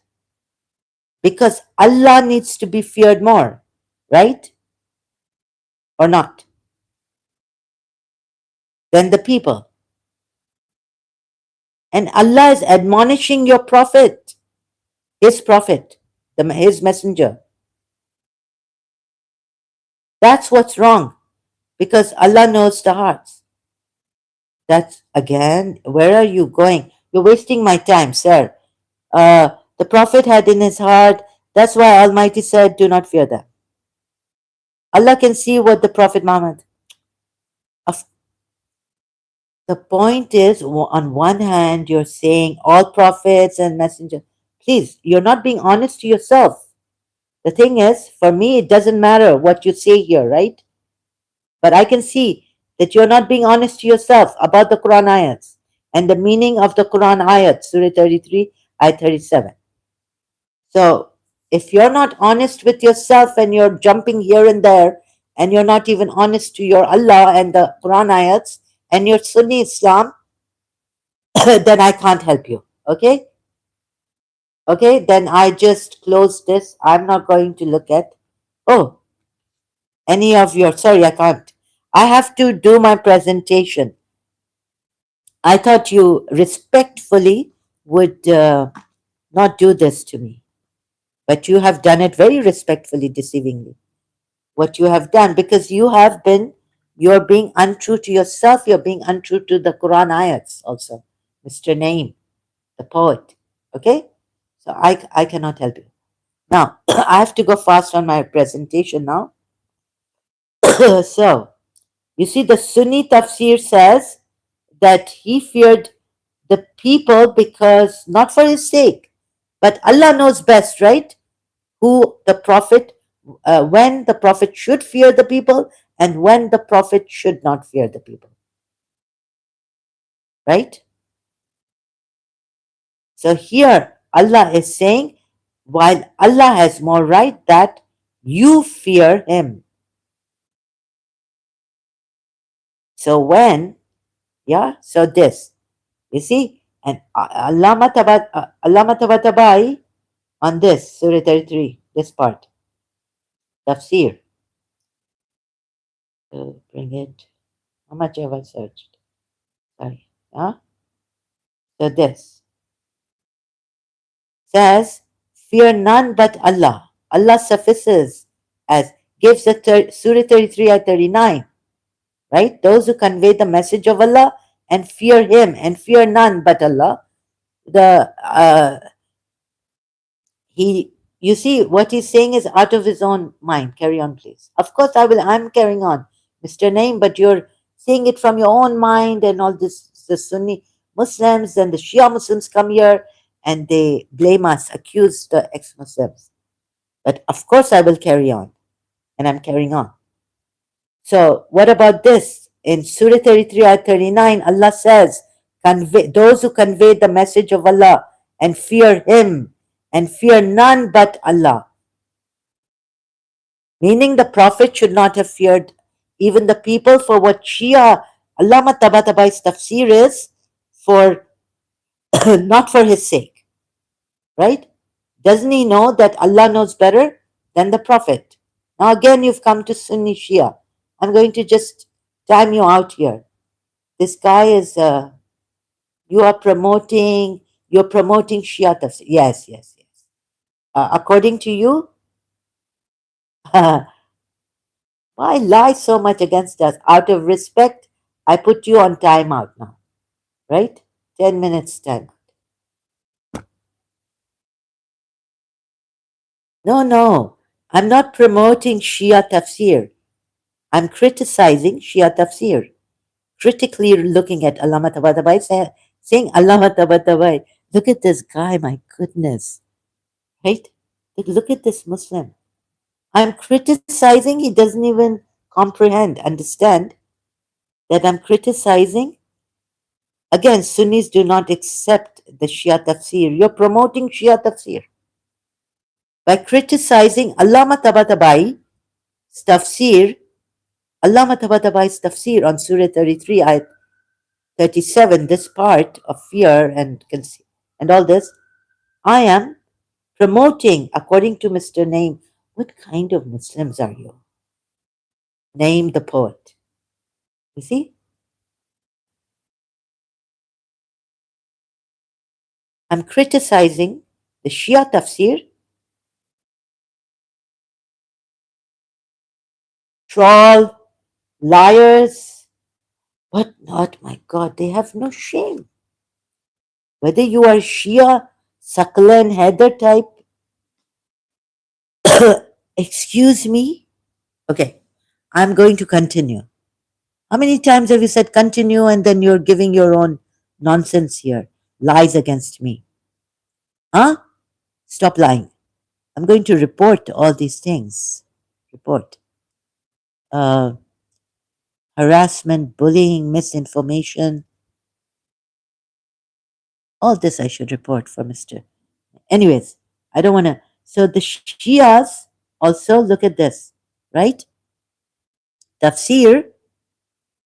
Because Allah needs to be feared more, right? Or not? Than the people. And Allah is admonishing your Prophet, His Prophet, His messenger. That's what's wrong. Because Allah knows the hearts. That's again, where are you going? You're wasting my time, sir. The Prophet had in his heart, that's why Almighty said, do not fear them. Allah can see what the Prophet Muhammad. Of The point is, on one hand, you're saying all prophets and messengers. Please, you're not being honest to yourself. The thing is, for me, it doesn't matter what you say here, right? But I can see that you're not being honest to yourself about the Quran ayats and the meaning of the Quran ayat, Surah 33, ayat 37. So, if you're not honest with yourself and you're jumping here and there, and you're not even honest to your Allah and the Quran ayats and your Sunni Islam, then I can't help you. Okay? Okay, then I just close this. I'm not going to look at, oh, any of your, sorry, I can't. I have to do my presentation. I thought you respectfully would not do this to me, but you have done it very respectfully, deceivingly. What you have done, because you're being untrue to yourself, you're being untrue to the Quran ayats also, Mr. Naeem, the poet. Okay? So I cannot help you. Now, I have to go fast on my presentation now. So, you see, the Sunni tafsir says that he feared the people because not for his sake, but Allah knows best, right? Who the Prophet, when the Prophet should fear the people and when the Prophet should not fear the people, right? So here Allah is saying, while Allah has more right that you fear Him. So when, yeah, so this, you see, and Allama Tabatabai on this, Surah 33, this part, tafsir. Bring it. How much have I searched? Sorry. Huh? So this says, fear none but Allah. Allah suffices as gives the Surah 33 at 39. Right? Those who convey the message of Allah and fear Him and fear none but Allah. The he you see what he's saying is out of his own mind. Carry on, please. Of course I'm carrying on, Mr. Naim, but you're saying it from your own mind, and all this, the Sunni Muslims and the Shia Muslims come here and they blame us, accuse the ex-Muslims. But of course I will carry on, and I'm carrying on. So what about this? In Surah 33 ayat 39, Allah says, those who convey the message of Allah and fear Him and fear none but Allah. Meaning the Prophet should not have feared even the people, for what Shia, Allama Tabatabai's tafsir is, for not for his sake. Right? Doesn't he know that Allah knows better than the Prophet? Now again you've come to Sunni Shia. I'm going to just time you out here. This guy is you're promoting Shia tafsir. Yes, yes, yes. According to you, why lie so much against us? Out of respect, I put you on timeout now, right? 10 minutes time. No, no, I'm not promoting Shia tafsir. I'm criticizing Shia tafsir. Critically looking at Allama Tabatabai, saying, Allama Tabatabai, look at this guy, my goodness. Right? Look at this Muslim. I'm criticizing, he doesn't even comprehend, understand that I'm criticizing. Again, Sunnis do not accept the Shia tafsir. You're promoting Shia tafsir by criticizing Allama Tabatabai's tafsir, Allama Tabatabai's tafsir on Surah 33, ayat 37, this part of fear and all this. I am promoting, according to Mr. Naim. What kind of Muslims are you? Naim the poet. You see? I'm criticizing the Shia tafsir, troll, liars, what not, my God, they have no shame. Whether you are Shia, Sakla and Heather type, excuse me. Okay, I'm going to continue. How many times have you said continue and then you're giving your own nonsense here? Lies against me. Huh? Stop lying. I'm going to report all these things. Report. Uh, Harassment, bullying, misinformation. All this I should report for Mr. Anyways, I don't want to. So the Shias also look at this, right? Tafsir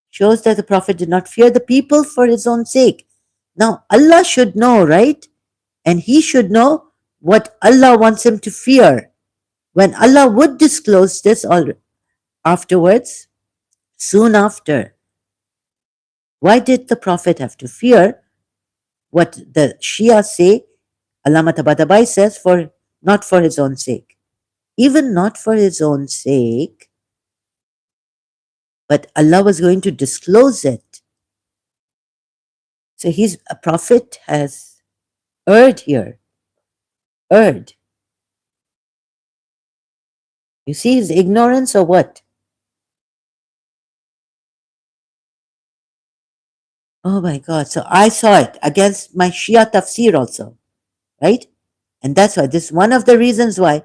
shows that the Prophet did not fear the people for his own sake. Now, Allah should know, right? And he should know what Allah wants him to fear. When Allah would disclose this all afterwards, soon after, why did the Prophet have to fear what the Shia say? Allama Tabatabai says, for not for his own sake. Even not for his own sake, but Allah was going to disclose it. So he's a prophet has erred here. Erred. You see his ignorance or what? Oh my God. So I saw it against my Shia tafsir also, right? And that's why this is one of the reasons why,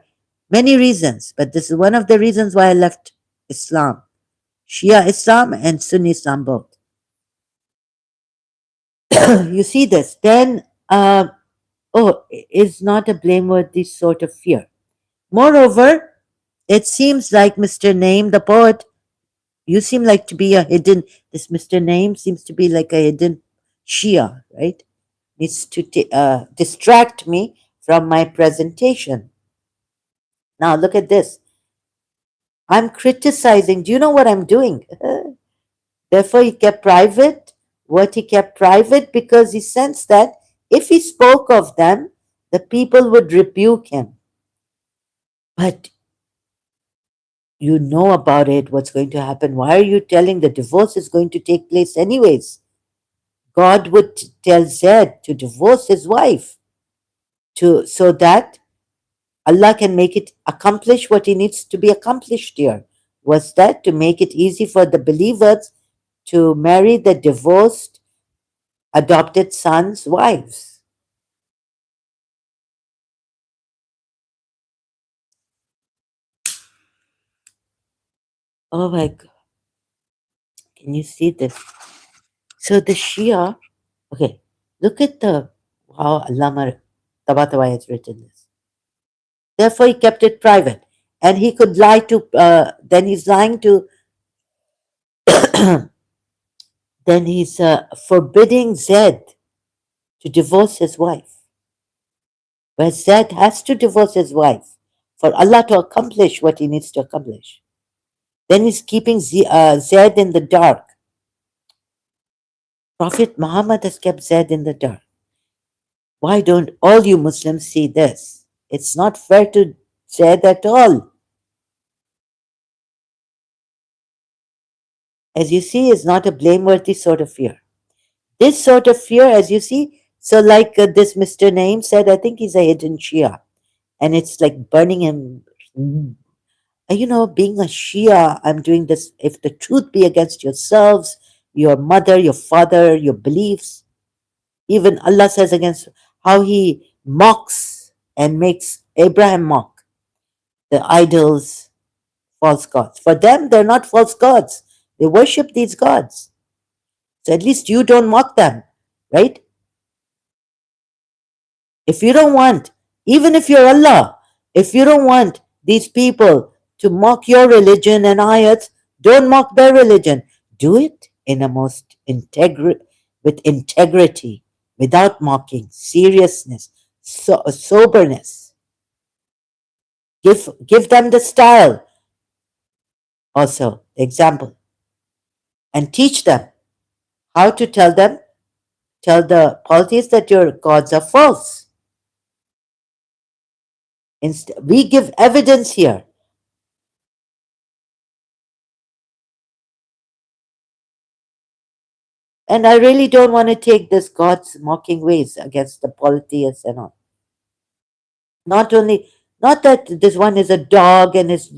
many reasons, but this is one of the reasons why I left Islam. Shia Islam and Sunni Islam both. You see this, then, is not a blameworthy sort of fear. Moreover, it seems like Mr. Name, the poet, you seem like to be a hidden, this Mr. Name seems to be like a hidden Shia, right? Needs to distract me from my presentation. Now, look at this. I'm criticizing. Do you know what I'm doing? Therefore, he kept private what he kept private because he sensed that if he spoke of them, the people would rebuke him. But you know about it, what's going to happen. Why are you telling the divorce is going to take place anyways? God would tell Zaid to divorce his wife so that Allah can make it accomplish what he needs to be accomplished here. Was that to make it easy for the believers to marry the divorced adopted sons' wives? Oh my God. Can you see this? So the Shia, okay, look at the how Allama Tabatabai has written this. Therefore, he kept it private. And he could lie to, then he's lying to, then he's forbidding Zed to divorce his wife. Where Zed has to divorce his wife for Allah to accomplish what he needs to accomplish. Then he's keeping Zed in the dark. Prophet Muhammad has kept Zed in the dark. Why don't all you Muslims see this? It's not fair to Zed at all. As you see, is not a blameworthy sort of fear. This sort of fear, as you see, so like this Mr. Naim said, I think he's a hidden Shia. And it's like burning him. Being a Shia, I'm doing this. If the truth be against yourselves, your mother, your father, your beliefs, even Allah says against how he mocks and makes Abraham mock the idols, false gods. For them, they're not false gods. They worship these gods. So at least you don't mock them, right? If you don't want, even if you're Allah, if you don't want these people to mock your religion and ayats, don't mock their religion. Do it in a most with integrity, without mocking, seriousness, soberness. Give them the style, also the example, and teach them how to tell the polytheists that your gods are false. We give evidence here. And I really don't want to take this God's mocking ways against the polytheists and all. Not that this one is a dog and is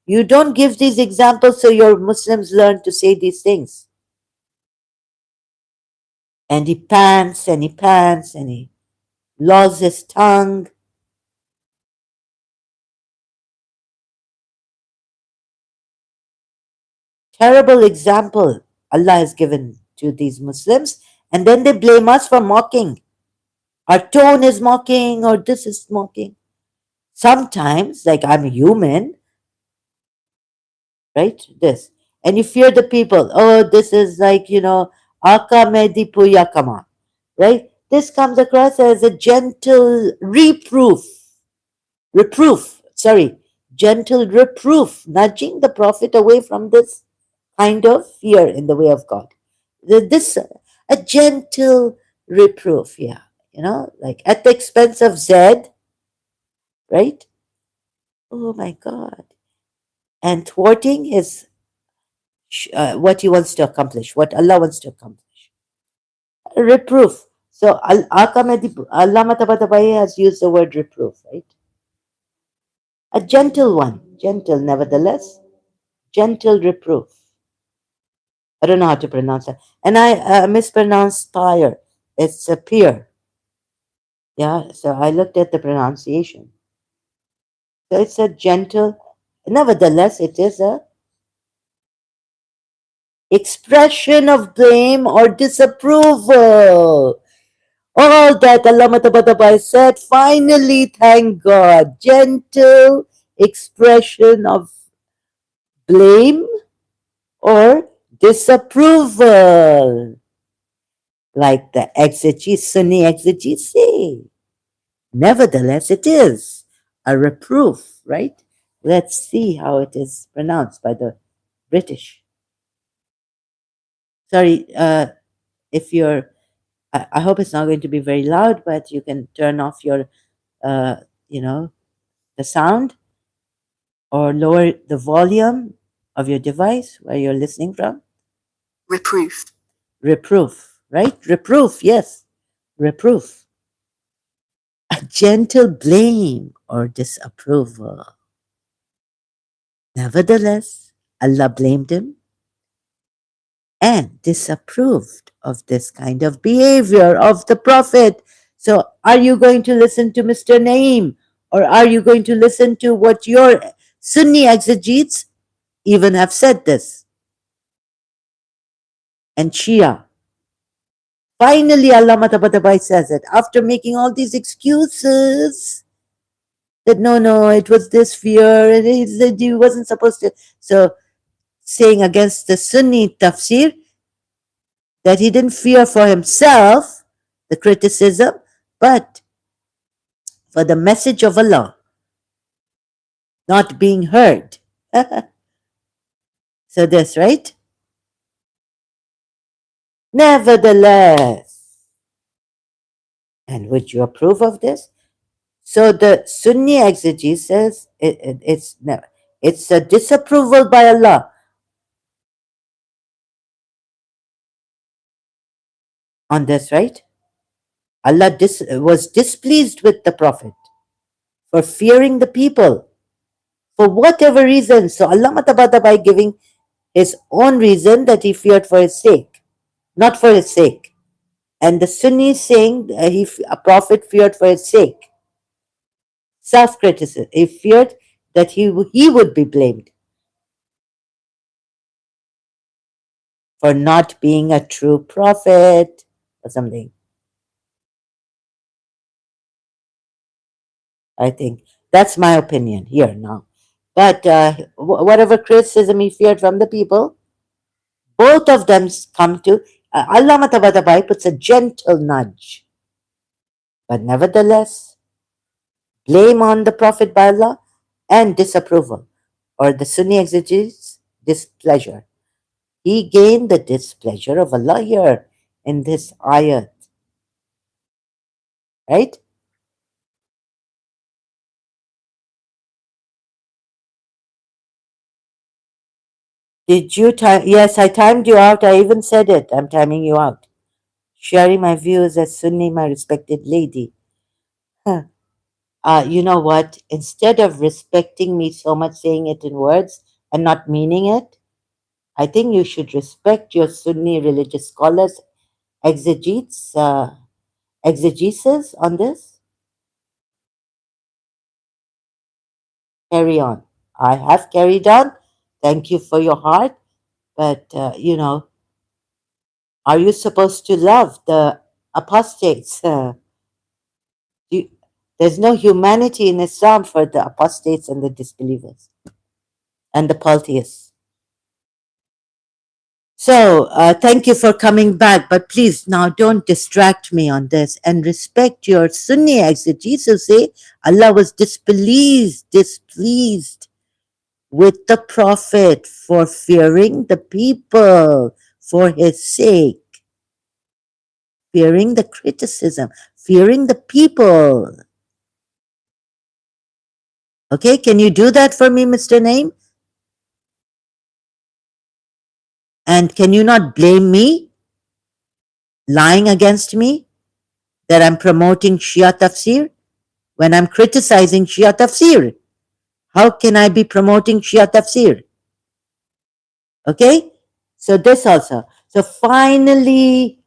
You don't give these examples so your Muslims learn to say these things. And he pants and he pants and he lolls his tongue. Terrible example Allah has given to these Muslims. And then they blame us for mocking. Our tone is mocking or this is mocking. Sometimes, like I'm human, right? This. And you fear the people. Oh, this is like, Aka Medi Puyakama, right? This comes across as a gentle gentle reproof, nudging the Prophet away from this kind of fear in the way of God. This, a gentle reproof, yeah, like at the expense of Zed, right? Oh my God. And thwarting his what he wants to accomplish, what Allah wants to accomplish. Reproof. So Allama Tabatabai has used the word reproof, right? A gentle one, gentle nevertheless, gentle reproof. I don't know how to pronounce that. And I mispronounced pyre. It's a peer. Yeah, so I looked at the pronunciation. So it's a gentle, nevertheless, it is a expression of blame or disapproval. All that Allah Tabatabai said, finally, thank God, gentle expression of blame or disapproval, like the Sunni exegetes say. Nevertheless, it is a reproof, right? Let's see how it is pronounced by the British. Sorry, if you're, I hope it's not going to be very loud, but you can turn off your, uh, you know, the sound or lower the volume of your device where you're listening from. Reproof. Reproof, right? Reproof, yes. Reproof. A gentle blame or disapproval. Nevertheless, Allah blamed him and disapproved of this kind of behavior of the Prophet. So, are you going to listen to Mr. Naeem or are you going to listen to what your Sunni exegetes even have said this? And Shia. Finally, Allah Tabatabai says it after making all these excuses that no, it was this fear and he wasn't supposed to. So, saying against the Sunni tafsir that he didn't fear for himself the criticism, but for the message of Allah not being heard. So, this, right? Nevertheless, and would you approve of this? So the Sunni exegesis says it's no, it's a disapproval by Allah on this, right? Allah was displeased with the Prophet for fearing the people for whatever reason. So Allah Matabada by giving his own reason that he feared for his sake, not for his sake. And the Sunnis saying a Prophet feared for his sake. Self-criticism. He feared that he would be blamed for not being a true prophet or something. I think that's my opinion here now. But whatever criticism he feared from the people, both of them come to Allah Matabadabai puts a gentle nudge. But nevertheless, blame on the Prophet by Allah and disapproval, or the Sunni exegetes displeasure. He gained the displeasure of Allah here in this ayat, right? Did you time? Yes, I timed you out. I even said it. I'm timing you out. Sharing my views as Sunni, my respected lady. Huh. You know what? Instead of respecting me so much, saying it in words and not meaning it, I think you should respect your Sunni religious scholars' exegesis on this. Carry on. I have carried on. Thank you for your heart. But, are you supposed to love the apostates? You, there's no humanity in Islam for the apostates and the disbelievers and the polytheists. So, thank you for coming back, but please now don't distract me on this and respect your Sunni exegesis. Say Allah was displeased with the Prophet for fearing the people for his sake, fearing the criticism, fearing the people. Okay, can you do that for me, Mr. Naim? And can you not blame me, lying against me, that I'm promoting Shia tafsir when I'm criticizing Shia tafsir? How can I be promoting Shia tafsir? Okay, so this also. So finally,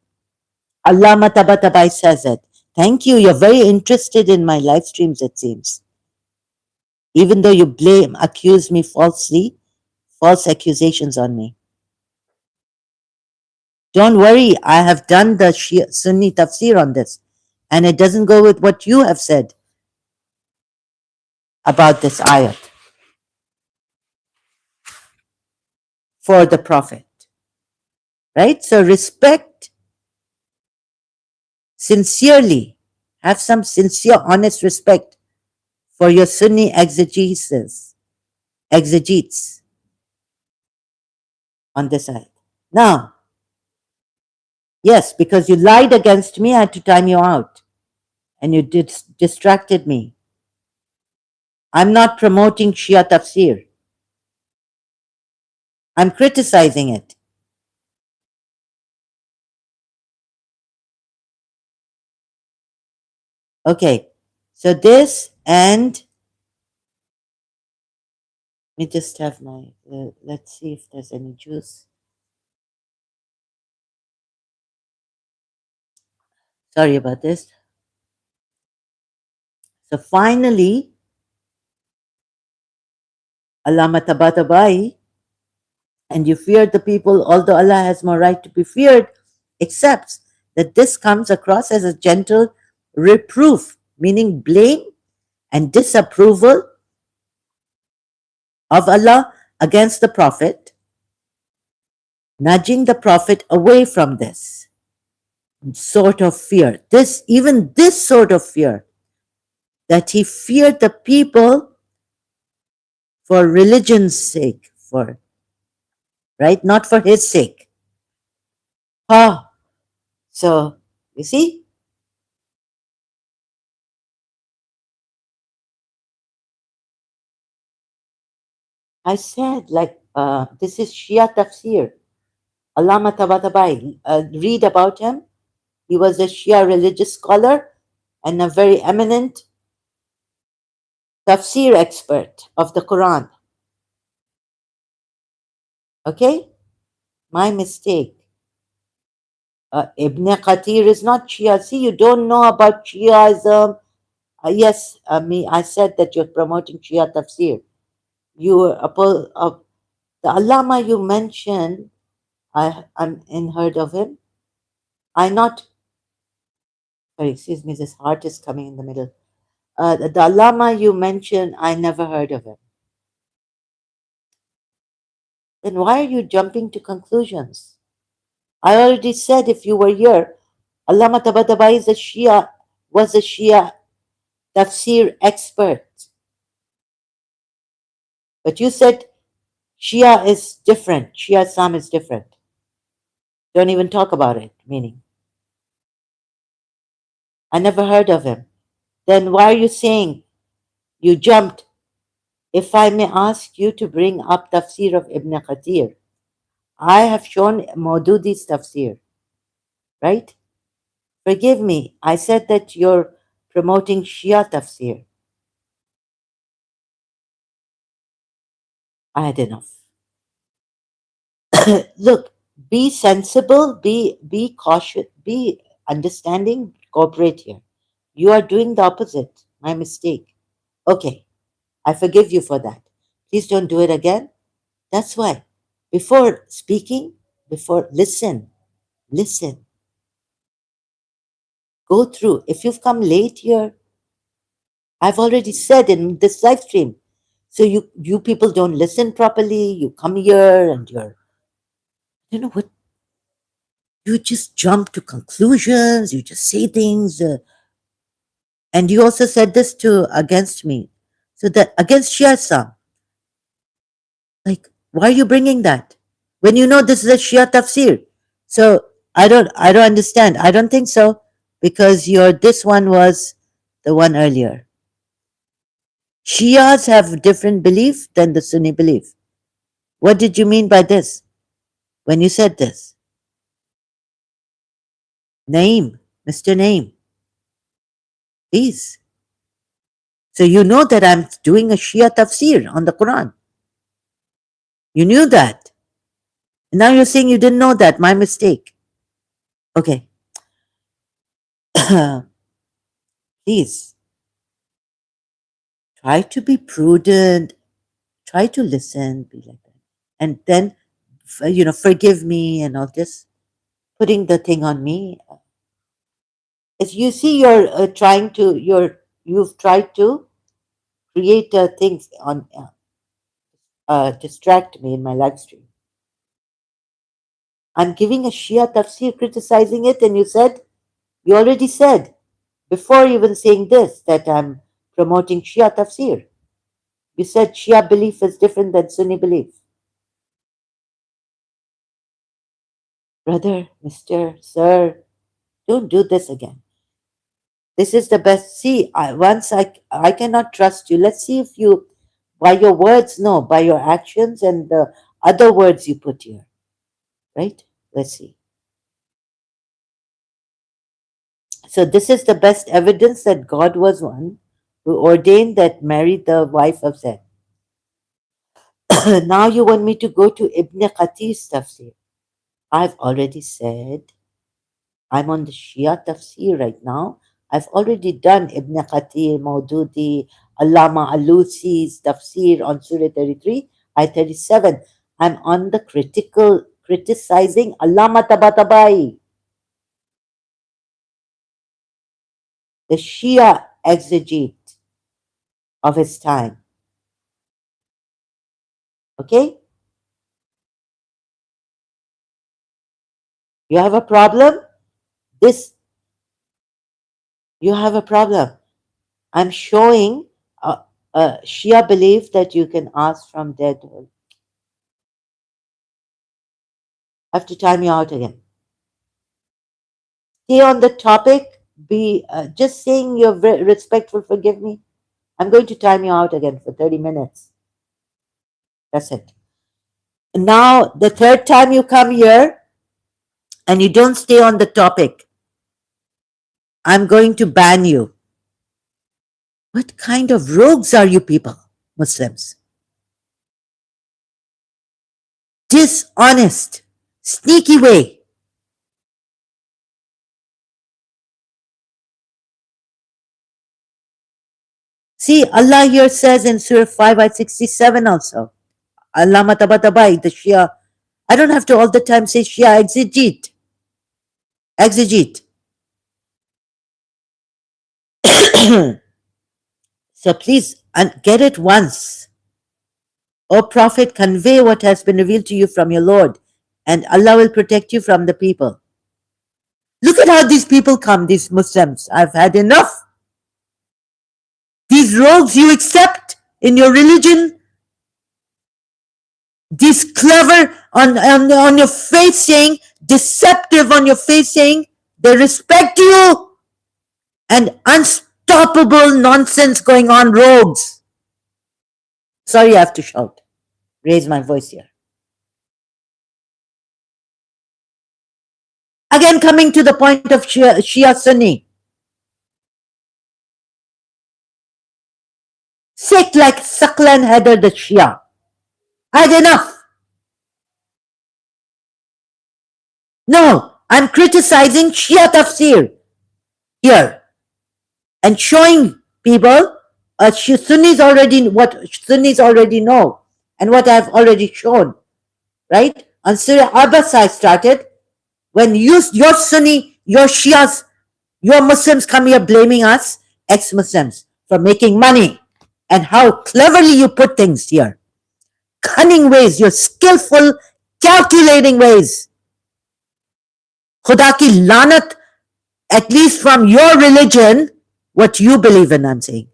Allama Tabatabai says it. Thank you. You're very interested in my live streams, it seems. Even though you accuse me falsely, false accusations on me. Don't worry, I have done the Sunni tafsir on this, and it doesn't go with what you have said about this ayat for the Prophet. Right? So respect sincerely, have some sincere, honest respect for your Sunni exegetes on this ayat. Now, yes, because you lied against me, I had to time you out, and you distracted me. I'm not promoting Shia tafsir. I'm criticizing it. Okay, so this, and let me just have my, let's see if there's any juice. Sorry about this. So finally, Allama Tabatabai, and you feared the people, although Allah has more right to be feared, accepts that this comes across as a gentle reproof, meaning blame and disapproval of Allah against the Prophet, nudging the Prophet away from this sort of fear. Even this sort of fear, that he feared the people for religion's sake, right? Not for his sake. Ah, so you see, I said this is Shia tafsir. Allama Tabatabai. Read about him. He was a Shia religious scholar and a very eminent tafsir expert of the Quran. Okay, my mistake. Ibn Qatir is not Shia. See, you don't know about Shiaism. Yes, I said that you're promoting Shia tafsir. You were the Allama you mentioned. I'm in heard of him. I not. Sorry, excuse me. This heart is coming in the middle. The Allama you mentioned, I never heard of him. Then why are you jumping to conclusions? I already said if you were here, Allama Tabatabai was a Shia tafsir expert. But you said Shia is different. Shia Islam is different. Don't even talk about it, meaning. I never heard of him. Then why are you saying you jumped? If I may ask you to bring up tafsir of Ibn Qatir, I have shown Maududi's tafsir, right? Forgive me, I said that you're promoting Shia tafsir. I had enough. Look, be sensible, be cautious, be understanding, cooperate here. You are doing the opposite. My mistake. Okay, I forgive you for that. Please don't do it again. That's why. Before speaking, before listen, go through. If you've come late here, I've already said in this live stream. So you people don't listen properly. You come here and you know what? You just jump to conclusions. You just say things. And you also said this to against me. So that against Shia, like, why are you bringing that when you know this is a Shia tafsir? So I don't understand. I don't think so because your this one was the one earlier. Shias have different belief than the Sunni belief. What did you mean by this when you said this? Naim, Mr. Naim, please. So you know that I'm doing a Shia tafsir on the Quran. You knew that. Now you're saying you didn't know that. My mistake. Okay. Please try to be prudent. Try to listen. Be like that. And then, forgive me and all this. Putting the thing on me. As you see, you've tried to create things on distract me in my live stream. I'm giving a Shia tafsir, criticizing it, and you already said before even saying this that I'm promoting Shia tafsir. You said Shia belief is different than Sunni belief. Brother, Mr. Sir, don't do this again. This is the best. See, I cannot trust you. Let's see if you, by your words, no, by your actions and the other words you put here, right? Let's see. So this is the best evidence that God was one who ordained that Mary, the wife of Zed. Now you want me to go to Ibn Qatir's tafsir. I've already said I'm on the Shia tafsir right now. I've already done Ibn Qatir, Maududi, Allama Alusi's tafsir on Surah 33, Ayah 37. I'm on the criticizing Allama Tabatabai, the Shia exegete of his time. Okay? You have a problem? This, you have a problem. I'm showing a Shia belief that you can ask from dead. I have to time you out again. Stay on the topic. Be just saying you're respectful. Forgive me. I'm going to time you out again for 30 minutes. That's it. Now, the third time you come here and you don't stay on the topic, I'm going to ban you. What kind of rogues are you people, Muslims? Dishonest, sneaky way. See, Allah here says in Surah 5, Ayat 67 also, Allah Matabatabai, the Shia. I don't have to all the time say Shia exegete. Exegete. So please get it once. O Prophet, convey what has been revealed to you from your Lord, and Allah will protect you from the people. Look at how these people come, these Muslims. I've had enough. These rogues you accept in your religion, these clever on your face saying, deceptive on your face saying, they respect you, and unstoppable nonsense going on, rogues. Sorry, I have to shout, raise my voice here. Again, coming to the point of Shia Sunni. Sick like Saklan Heather the Shia. Had enough. No, I'm criticizing Shia tafsir here and showing people Sunnis already what Sunnis already know and what I've already shown, right? On Surah Abbas I started when your Sunni, your Shias, your Muslims come here blaming us, ex-Muslims, for making money and how cleverly you put things here. Cunning ways, your skillful, calculating ways. Khuda ki lanat, at least from your religion, what you believe in, I'm saying.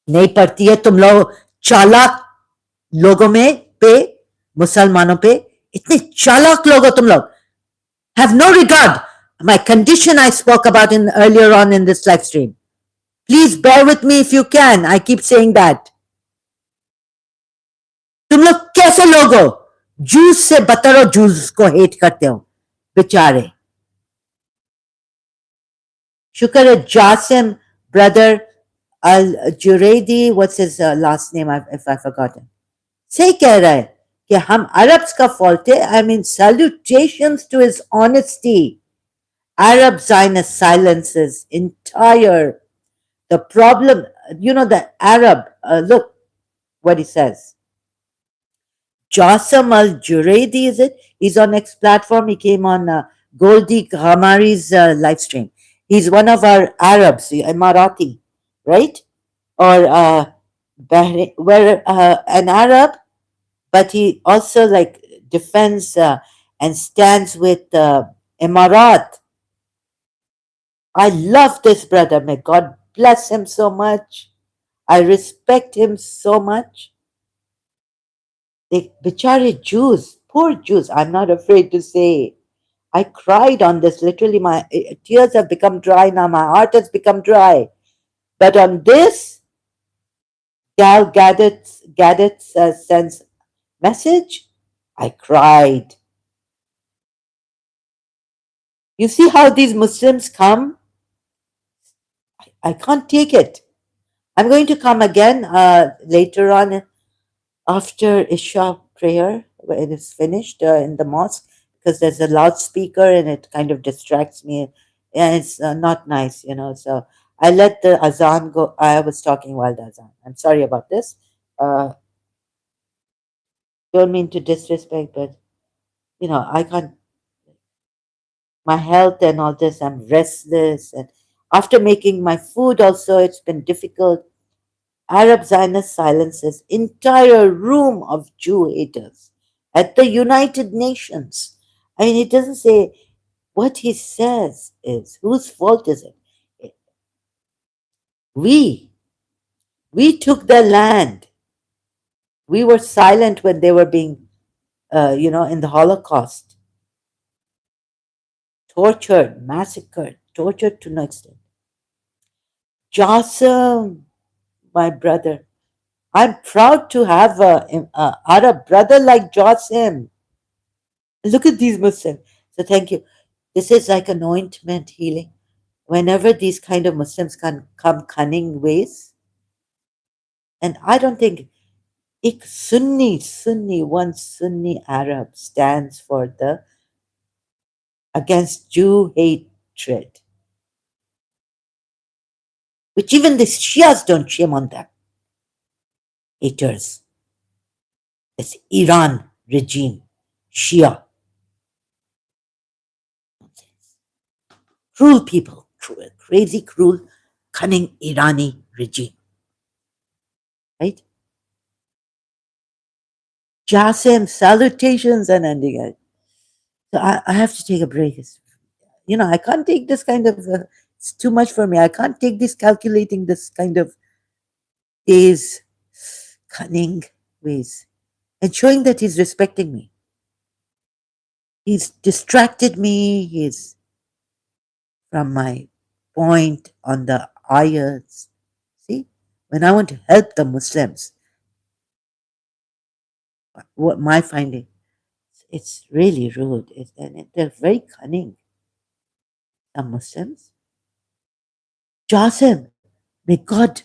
नहीं पड़ती है तुम लोग चालाक लोगों में पे मुसलमानों पे इतने चालाक लोग हो तुम लोग have no regard my condition I spoke about in earlier on in this live stream. Please bear with me if you can. I keep saying that. तुम लोग कैसे लोग हो जूस से बतर हो जूस को हेट करते हो बेचारे शुक्र है Jasim brother al Juredi what's his last name if I forgotten सही कह रहा है कि हम अरब्स का फॉल्ट है I mean salutations to his honesty. Arab Zionist silences entire the problem. You know the Arab look what he says. Jassim Al Juredi, is it? He's on X platform. He came on Goldie Ghamari's live stream. He's one of our Arabs, Emirati, right? Or Bahrain, where an Arab, but he also like defends and stands with Emirat. I love this brother. May God bless him so much. I respect him so much. The bichare Jews, poor Jews, I'm not afraid to say. I cried on this. Literally, my tears have become dry now. My heart has become dry. But on this, Gal Gadget's sends message, I cried. You see how these Muslims come? I can't take it. I'm going to come again later on after Isha prayer when it is finished in the mosque because there's a loudspeaker and it kind of distracts me and it's not nice, you know. So I let the azan go. I was talking while the azan. I'm sorry about this. Uh, don't mean to disrespect, but you know, I can't. My health and all this, I'm restless, and after making my food, also, it's been difficult. Arab Zionist silences entire room of Jew haters at the United Nations. I mean, he doesn't say what he says is whose fault is it? We we took their land. We were silent when they were being, in the Holocaust, tortured, massacred, tortured to no extent. Jassim, my brother, I'm proud to have a Arab brother like Jassim. Look at these Muslims. So thank you. This is like an ointment healing. Whenever these kind of Muslims can come cunning ways, and I don't think one Sunni Arab stands for the against Jew hatred, which even the Shias don't shame on them. Haters. This Iran regime, Shia, cruel people, crazy, cruel, cunning Irani regime, right? Jasim, salutations and ending it. So I have to take a break. I can't take this kind of, it's too much for me. I can't take this calculating this kind of days, cunning ways, and showing that he's respecting me. He's distracted me. He's from my point on the ayats. See, when I want to help the Muslims, what my finding, it's really rude. And they're very cunning. Some Muslims. Jasim, may God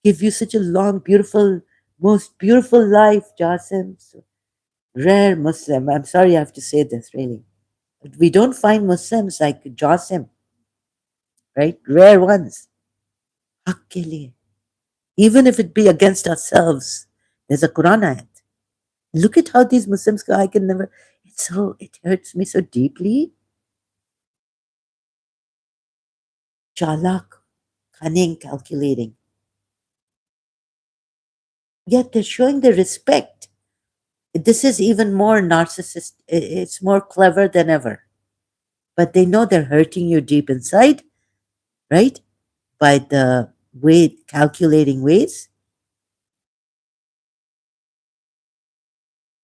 give you such a long, beautiful Most beautiful life, Jasim. Rare Muslim. I'm sorry I have to say this, really. We don't find Muslims like Jasim, right? Rare ones. Haq ke liye. Even if it be against ourselves, there's a Quran ayat. Look at how these Muslims go. I can never. It hurts me so deeply. Chalak, cunning, calculating. Yet they're showing the respect. This is even more narcissist. It's more clever than ever. But they know they're hurting you deep inside, right? By the way, calculating ways.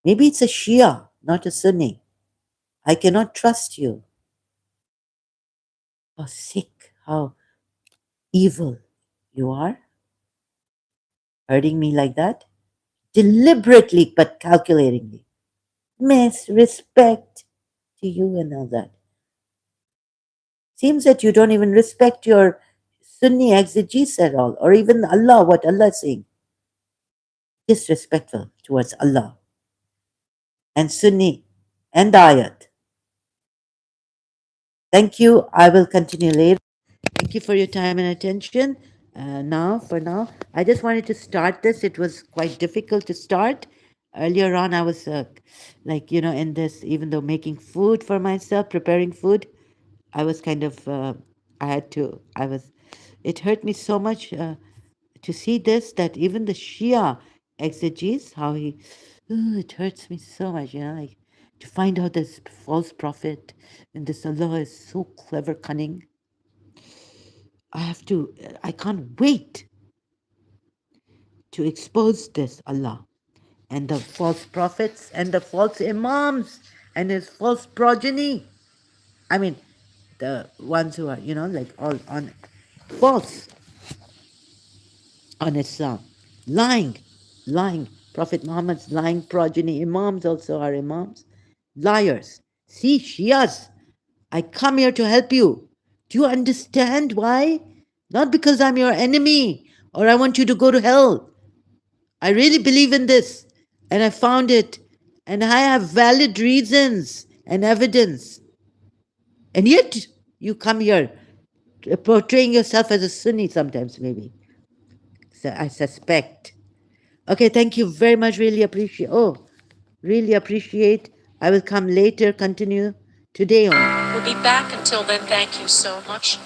Maybe it's a Shia, not a Sunni. I cannot trust you. How sick, how evil you are, hurting me like that, deliberately but calculatingly. Miss, respect to you and all that. Seems that you don't even respect your Sunni exegesis at all, or even Allah, what Allah is saying. Disrespectful towards Allah and Sunni and ayat. Thank you. I will continue later. Thank you for your time and attention. For now, I just wanted to start this. It was quite difficult to start. Earlier on, I was in this, even though making food for myself, preparing food, I was kind of, it hurt me so much to see this, that even the Shia exegetes, how it hurts me so much, like to find out this false prophet and this Allah is so clever, cunning. I can't wait to expose this Allah and the false prophets and the false imams and his false progeny. I mean, the ones who are, like all on false on Islam, lying, lying. Prophet Muhammad's lying progeny. Imams also are imams, liars. See, Shias, I come here to help you. Do you understand why? Not because I'm your enemy or I want you to go to hell. I really believe in this and I found it and I have valid reasons and evidence. And yet you come here portraying yourself as a Sunni sometimes, maybe. So I suspect. Okay, thank you very much. Really appreciate. Oh, really appreciate. I will come later, continue today on. We'll be back. Until then, thank you so much.